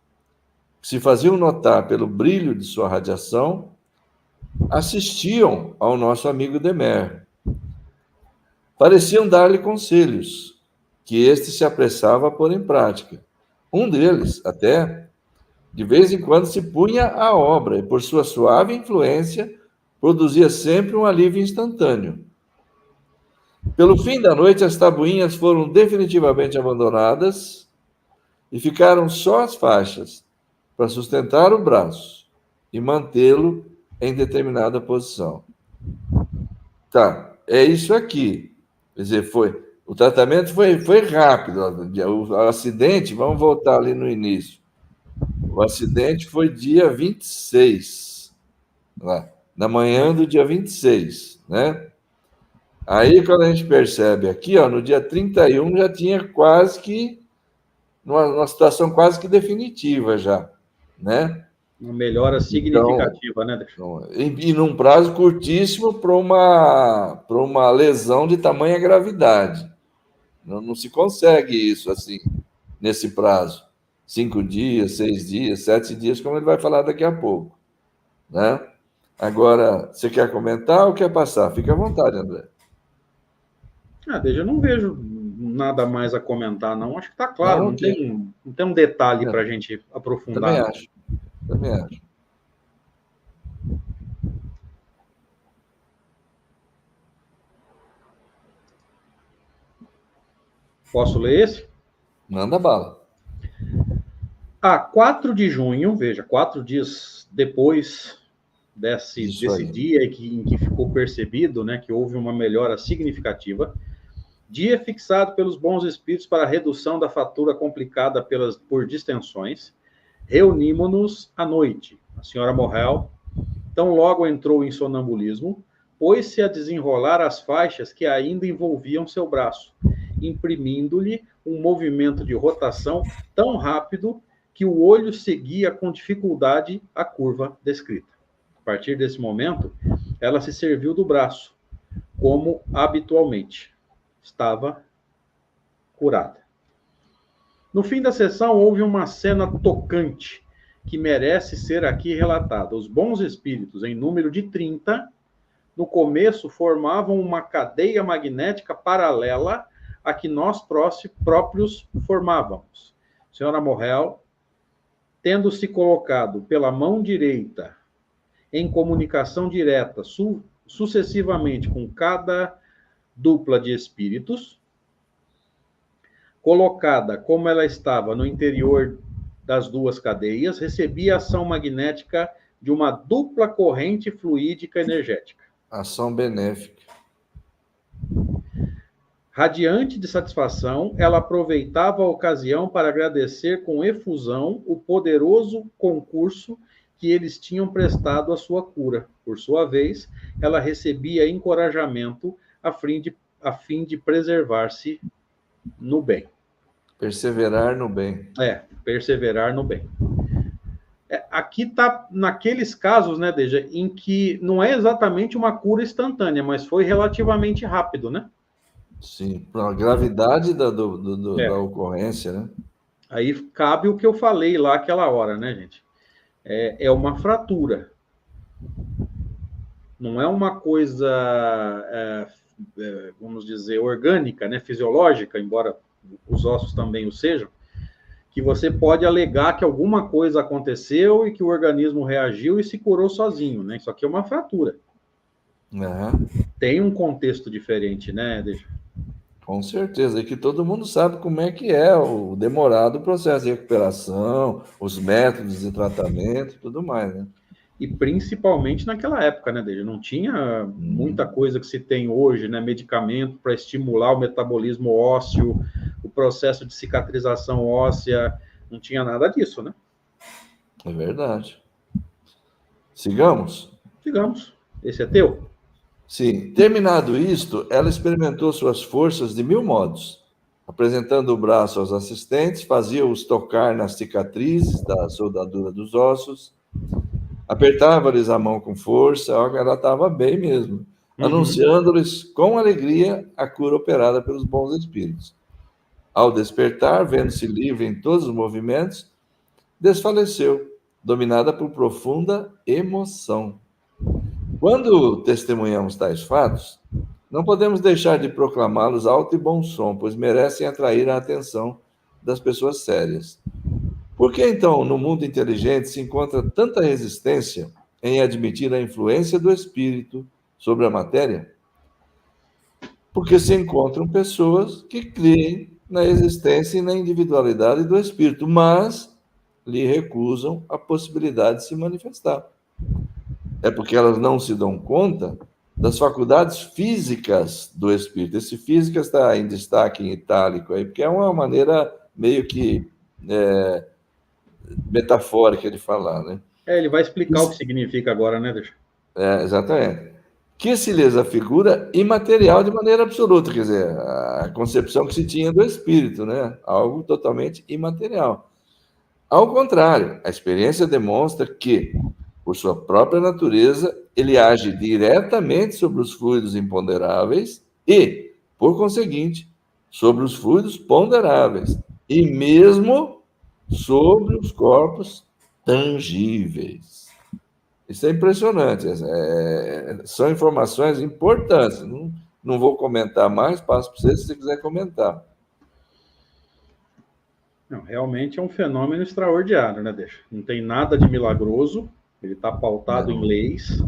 que se faziam notar pelo brilho de sua radiação, assistiam ao nosso amigo Demer. Pareciam dar-lhe conselhos, que este se apressava a pôr em prática. Um deles, até, de vez em quando se punha à obra, e por sua suave influência, produzia sempre um alívio instantâneo. Pelo fim da noite, as tabuinhas foram definitivamente abandonadas, e ficaram só as faixas para sustentar o braço e mantê-lo em determinada posição. Tá, é isso aqui. Quer dizer, o tratamento foi rápido. O acidente, vamos voltar ali no início. O acidente foi dia 26, lá, na manhã do dia 26, né? Aí, quando a gente percebe aqui, ó, no dia 31 já tinha quase que, numa situação quase que definitiva já, né? Uma melhora significativa, né? E num prazo curtíssimo para uma lesão de tamanha gravidade. Não se consegue isso assim, nesse prazo. 5 dias, 6 dias, 7 dias, como ele vai falar daqui a pouco, né? Agora, você quer comentar ou quer passar? Fique à vontade, André. Desde eu não vejo nada mais a comentar, não. Acho que está claro, Não, não tem um detalhe para a gente aprofundar. Também acho. Posso ler esse? Manda bala. 4 de junho, veja, 4 dias depois desse dia em que ficou percebido, né, que houve uma melhora significativa, dia fixado pelos bons espíritos para a redução da fatura complicada por distensões, reunimos-nos à noite. A senhora Morrel, tão logo entrou em sonambulismo, pôs-se a desenrolar as faixas que ainda envolviam seu braço, imprimindo-lhe um movimento de rotação tão rápido que o olho seguia com dificuldade a curva descrita. A partir desse momento, ela se serviu do braço, como habitualmente. Estava curada. No fim da sessão, houve uma cena tocante que merece ser aqui relatada. Os bons espíritos, em número de 30, no começo formavam uma cadeia magnética paralela a que nós próprios formávamos. Senhora Morrel, tendo se colocado pela mão direita em comunicação direta sucessivamente com cada dupla de espíritos, colocada como ela estava no interior das duas cadeias, recebia a ação magnética de uma dupla corrente fluídica energética. Ação benéfica. Radiante de satisfação, ela aproveitava a ocasião para agradecer com efusão o poderoso concurso que eles tinham prestado à sua cura. Por sua vez, ela recebia encorajamento a fim de preservar-se no bem. Perseverar no bem. Perseverar no bem. Aqui está naqueles casos, né, Deja, em que não é exatamente uma cura instantânea, mas foi relativamente rápido, né? Sim, a gravidade da ocorrência, né? Aí cabe o que eu falei lá aquela hora, né, gente? É uma fratura. Não é uma coisa, vamos dizer, orgânica, né, fisiológica, embora os ossos também o sejam, que você pode alegar que alguma coisa aconteceu e que o organismo reagiu e se curou sozinho, né? Isso aqui é uma fratura. Tem um contexto diferente, né, Deja? Com certeza, e que todo mundo sabe como é que é o demorado processo de recuperação, os métodos de tratamento e tudo mais, né? E principalmente naquela época, né, Deja? Não tinha muita coisa que se tem hoje, né? Medicamento para estimular o metabolismo ósseo, o processo de cicatrização óssea, não tinha nada disso, né? É verdade. Sigamos? Sigamos. Esse é teu? Sim. Terminado isto, ela experimentou suas forças de 1000 modos. Apresentando o braço aos assistentes, fazia-os tocar nas cicatrizes da soldadura dos ossos, apertava-lhes a mão com força, ela estava bem mesmo, anunciando-lhes com alegria a cura operada pelos bons espíritos. Ao despertar, vendo-se livre em todos os movimentos, desfaleceu, dominada por profunda emoção. Quando testemunhamos tais fatos, não podemos deixar de proclamá-los alto e bom som, pois merecem atrair a atenção das pessoas sérias. Por que, então, no mundo inteligente se encontra tanta resistência em admitir a influência do espírito sobre a matéria? Porque se encontram pessoas que creem na existência e na individualidade do espírito, mas lhe recusam a possibilidade de se manifestar. É porque elas não se dão conta das faculdades físicas do espírito. Esse física está em destaque em itálico aí, porque é uma maneira meio que metafórica de falar, né? Ele vai explicar o que significa agora, né, Deixa? Exatamente. Que se lhes afigura imaterial de maneira absoluta, quer dizer, a concepção que se tinha do espírito, né? Algo totalmente imaterial. Ao contrário, a experiência demonstra que, por sua própria natureza, ele age diretamente sobre os fluidos imponderáveis e, por conseguinte, sobre os fluidos ponderáveis e mesmo sobre os corpos tangíveis. Isso é impressionante. São informações importantes. Não vou comentar mais, passo para você se você quiser comentar. Não, realmente é um fenômeno extraordinário, né, Deixa? Não tem nada de milagroso, ele está pautado em leis.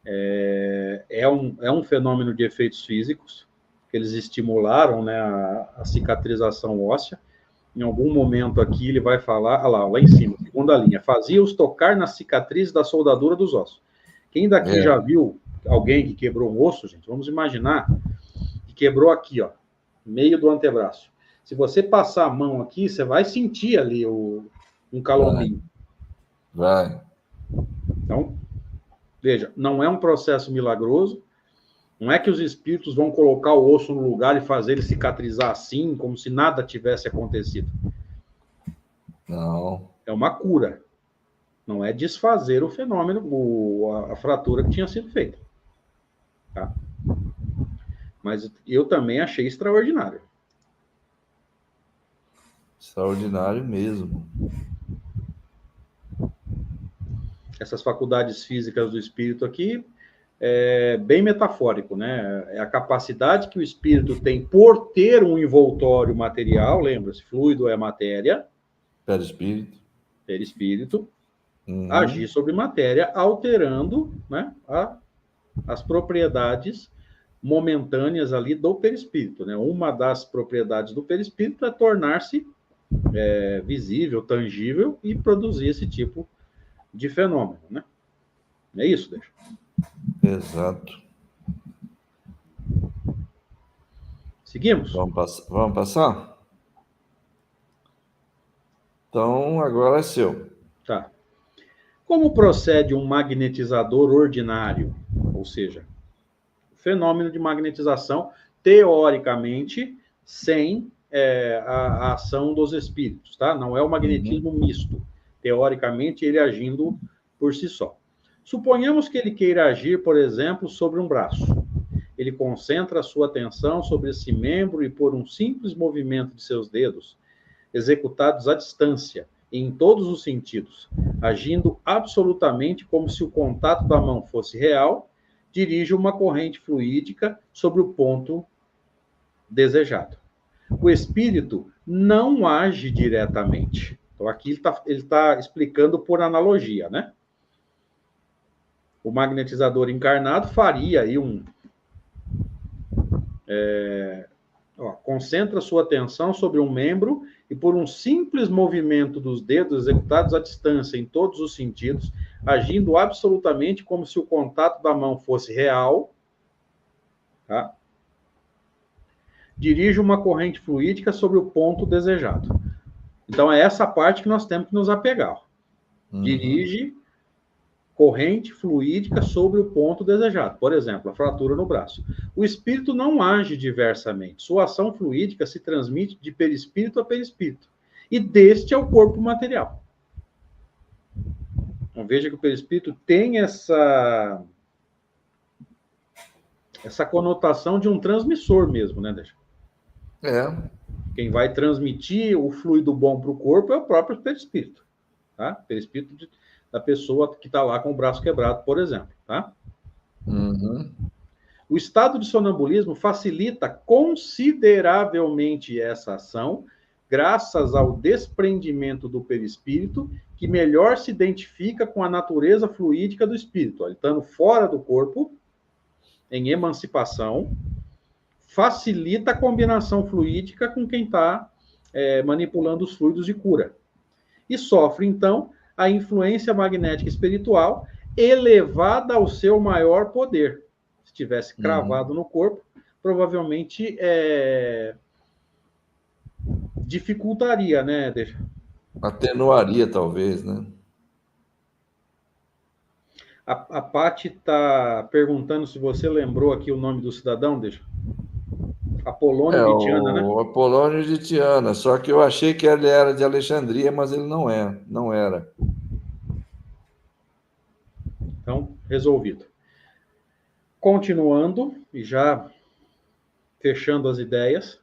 É um fenômeno de efeitos físicos, que eles estimularam, né, a cicatrização óssea. Em algum momento aqui ele vai falar, lá em cima, segunda linha, fazia-os tocar na cicatriz da soldadura dos ossos. Quem daqui já viu alguém que quebrou um osso, gente? Vamos imaginar que quebrou aqui, ó, meio do antebraço. Se você passar a mão aqui, você vai sentir ali um calombinho. Vai. Então, veja, não é um processo milagroso, não é que os espíritos vão colocar o osso no lugar e fazer ele cicatrizar assim, como se nada tivesse acontecido. Não. É uma cura. Não é desfazer o fenômeno, a fratura que tinha sido feita. Tá? Mas eu também achei extraordinário. Extraordinário mesmo. Essas faculdades físicas do espírito aqui é bem metafórico, né? É a capacidade que o espírito tem por ter um envoltório material, lembra-se, fluido é matéria. Perispírito. Perispírito. Agir sobre matéria, alterando, né, as propriedades momentâneas ali do perispírito, né? Uma das propriedades do perispírito é tornar-se visível, tangível e produzir esse tipo de fenômeno, né? É isso, Deixa. Exato. Seguimos? Vamos passar? Então, agora é seu. Tá. Como procede um magnetizador ordinário? Ou seja, fenômeno de magnetização, teoricamente, sem a ação dos espíritos, tá? Não é o magnetismo misto. Teoricamente, ele agindo por si só. Suponhamos que ele queira agir, por exemplo, sobre um braço. Ele concentra a sua atenção sobre esse membro e, por um simples movimento de seus dedos, executados à distância, em todos os sentidos, agindo absolutamente como se o contato da mão fosse real, dirige uma corrente fluídica sobre o ponto desejado. O espírito não age diretamente. Então, aqui ele tá explicando por analogia, né? O magnetizador encarnado faria aí concentra sua atenção sobre um membro e, por um simples movimento dos dedos executados à distância em todos os sentidos, agindo absolutamente como se o contato da mão fosse real, tá? Dirige uma corrente fluídica sobre o ponto desejado. Então, é essa parte que nós temos que nos apegar. Dirige corrente fluídica sobre o ponto desejado. Por exemplo, a fratura no braço. O espírito não age diversamente. Sua ação fluídica se transmite de perispírito a perispírito. E deste ao corpo material. Então, veja que o perispírito tem essa conotação de um transmissor mesmo, né, Deixa? Quem vai transmitir o fluido bom para o corpo é o próprio perispírito. Tá? Perispírito da pessoa que está lá com o braço quebrado, por exemplo. Tá? O estado de sonambulismo facilita consideravelmente essa ação, graças ao desprendimento do perispírito, que melhor se identifica com a natureza fluídica do espírito. Ele estando fora do corpo, em emancipação, facilita a combinação fluídica com quem está manipulando os fluidos de cura. E sofre, então, a influência magnética espiritual elevada ao seu maior poder. Se tivesse cravado no corpo, provavelmente dificultaria, né, Deixa? Atenuaria, talvez, né? A Paty está perguntando se você lembrou aqui o nome do cidadão, Deixa. Apolônio de Tiana, né? O Apolônio de Tiana, só que eu achei que ele era de Alexandria, mas ele não era. Então, resolvido. Continuando, e já fechando as ideias,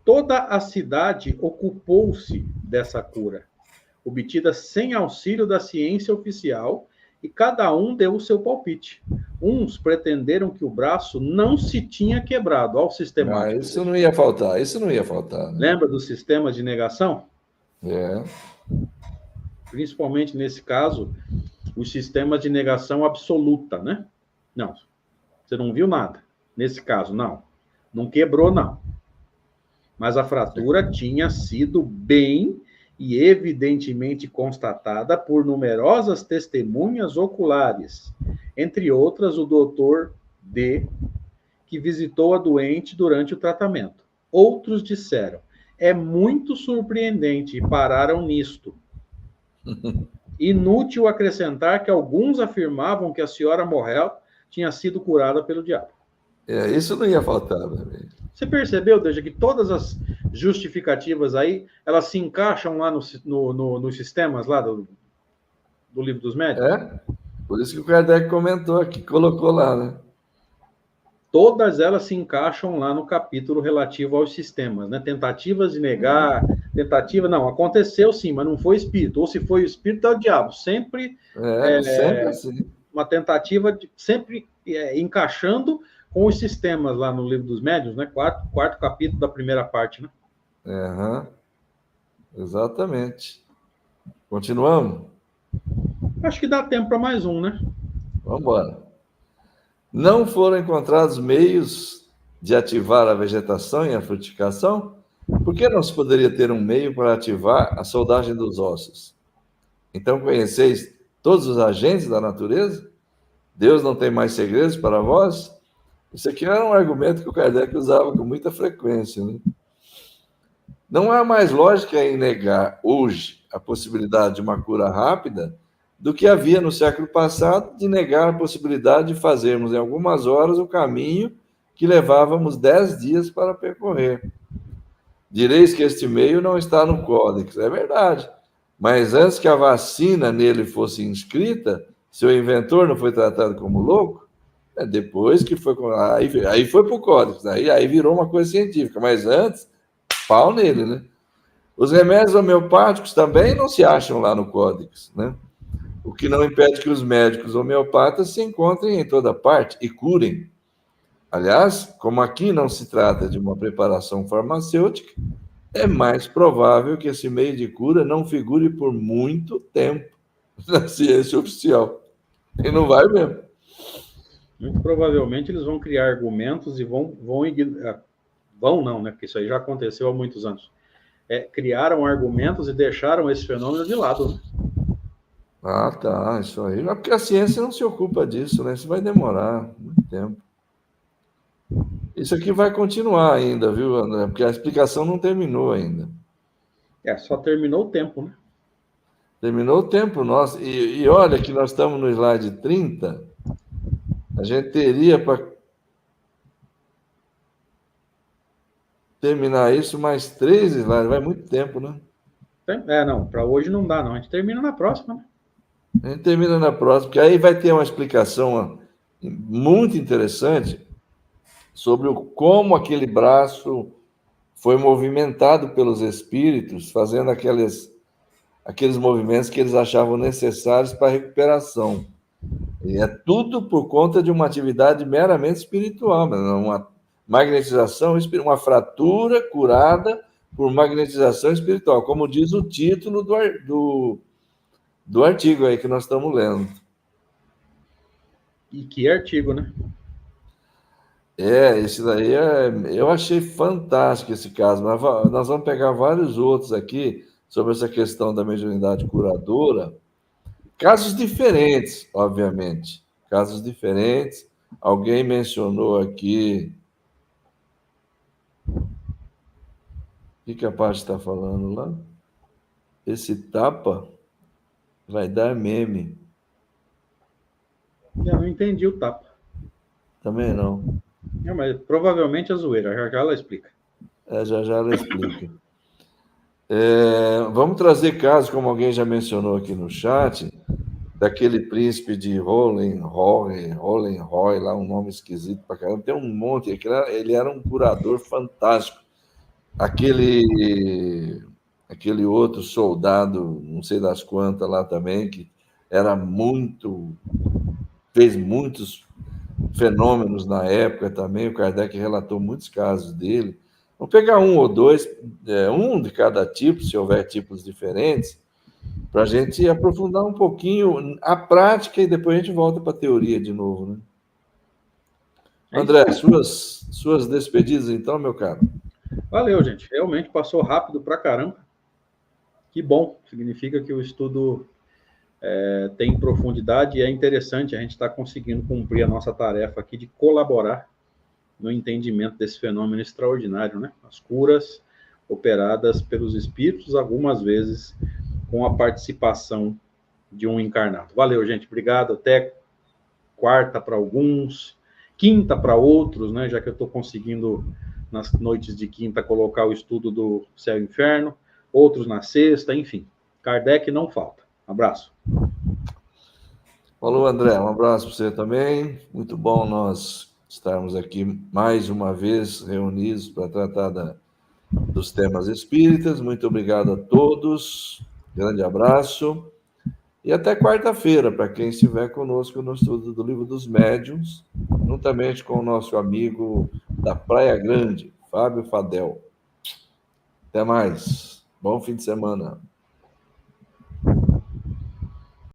toda a cidade ocupou-se dessa cura, obtida sem auxílio da ciência oficial, e cada um deu o seu palpite. Uns pretenderam que o braço não se tinha quebrado ao sistemático. Isso não ia faltar, né? Lembra dos sistemas de negação? Principalmente nesse caso, os sistemas de negação absoluta, né? Não, você não viu nada. Nesse caso, não. Não quebrou, não. Mas a fratura tinha sido bem e evidentemente constatada por numerosas testemunhas oculares, entre outras o doutor D, que visitou a doente durante o tratamento. Outros disseram, é muito surpreendente, e pararam nisto. Inútil acrescentar que alguns afirmavam que a senhora Morrel tinha sido curada pelo diabo. Isso não ia faltar, meu amigo. Você percebeu, Deja, que todas as justificativas aí, elas se encaixam lá nos sistemas lá do Livro dos Médiuns? Por isso que o Kardec comentou aqui, colocou lá, né? Todas elas se encaixam lá no capítulo relativo aos sistemas, né? Tentativas de negar, não, aconteceu sim, mas não foi espírito. Ou se foi o espírito, é o diabo. Sempre sempre assim. Uma tentativa de sempre encaixando com os sistemas lá no Livro dos Médiuns, né? Quarto capítulo da primeira parte, né? Exatamente. Continuamos? Acho que dá tempo para mais um, né? Vamos embora. Não foram encontrados meios de ativar a vegetação e a frutificação? Por que não se poderia ter um meio para ativar a soldagem dos ossos? Então conheceis todos os agentes da natureza? Deus não tem mais segredos para vós? Isso aqui era um argumento que o Kardec usava com muita frequência, né? Não há mais lógica em negar hoje a possibilidade de uma cura rápida do que havia no século passado de negar a possibilidade de fazermos em algumas horas o caminho que levávamos 10 dias para percorrer. Direis que este meio não está no Códex. É verdade. Mas antes que a vacina nele fosse inscrita, seu inventor não foi tratado como louco? Depois que foi... Aí foi para o Códex. Aí virou uma coisa científica. Mas antes, pau nele, né? Os remédios homeopáticos também não se acham lá no Códex, né? O que não impede que os médicos homeopatas se encontrem em toda parte e curem. Aliás, como aqui não se trata de uma preparação farmacêutica, é mais provável que esse meio de cura não figure por muito tempo na ciência oficial. E não vai mesmo. Muito provavelmente eles vão criar argumentos e vão não, né? Porque isso aí já aconteceu há muitos anos. Criaram argumentos e deixaram esse fenômeno de lado, né? Tá, isso aí. Mas porque a ciência não se ocupa disso, né? Isso vai demorar muito tempo. Isso aqui vai continuar ainda, viu, André? Porque a explicação não terminou ainda. Só terminou o tempo, né? Terminou o tempo nosso. E olha que nós estamos no slide 30. A gente teria para terminar isso mais 3 slides. Vai muito tempo, né? Não. Para hoje não dá, não. A gente termina na próxima, né? A gente termina na próxima, porque aí vai ter uma explicação muito interessante sobre como aquele braço foi movimentado pelos espíritos, fazendo aqueles movimentos que eles achavam necessários para a recuperação. E é tudo por conta de uma atividade meramente espiritual, uma magnetização, uma fratura curada por magnetização espiritual, como diz o título do artigo aí que nós estamos lendo. E que artigo, né? Esse daí eu achei fantástico esse caso, mas nós vamos pegar vários outros aqui sobre essa questão da mediunidade curadora, casos diferentes, obviamente, casos diferentes. Alguém mencionou aqui, o que a parte está falando lá? Esse tapa vai dar meme. Eu não entendi o tapa. Também não. Mas provavelmente é zoeira, já já ela explica. Já já ela explica. Vamos trazer casos, como alguém já mencionou aqui no chat, daquele príncipe de Hohenroy, lá um nome esquisito para caramba, tem um monte, ele era um curador fantástico. Aquele outro soldado, não sei das quantas lá também, que fez muitos fenômenos na época também, o Kardec relatou muitos casos dele. Vamos pegar um ou dois, um de cada tipo, se houver tipos diferentes, para a gente aprofundar um pouquinho a prática e depois a gente volta para a teoria de novo, né? André, suas despedidas então, meu caro. Valeu, gente. Realmente passou rápido pra caramba. Que bom. Significa que o estudo tem profundidade e é interessante a gente estar conseguindo cumprir a nossa tarefa aqui de colaborar no entendimento desse fenômeno extraordinário, né? As curas operadas pelos espíritos, algumas vezes com a participação de um encarnado. Valeu, gente. Obrigado. Até quarta para alguns, quinta para outros, né? Já que eu estou conseguindo, nas noites de quinta, colocar o estudo do Céu e Inferno, outros na sexta, enfim. Kardec não falta. Abraço. Falou, André. Um abraço para você também. Muito bom nós estarmos aqui mais uma vez reunidos para tratar dos temas espíritas. Muito obrigado a todos. Grande abraço. E até quarta-feira, para quem estiver conosco no estudo do Livro dos Médiuns, juntamente com o nosso amigo da Praia Grande, Fábio Fadel. Até mais. Bom fim de semana.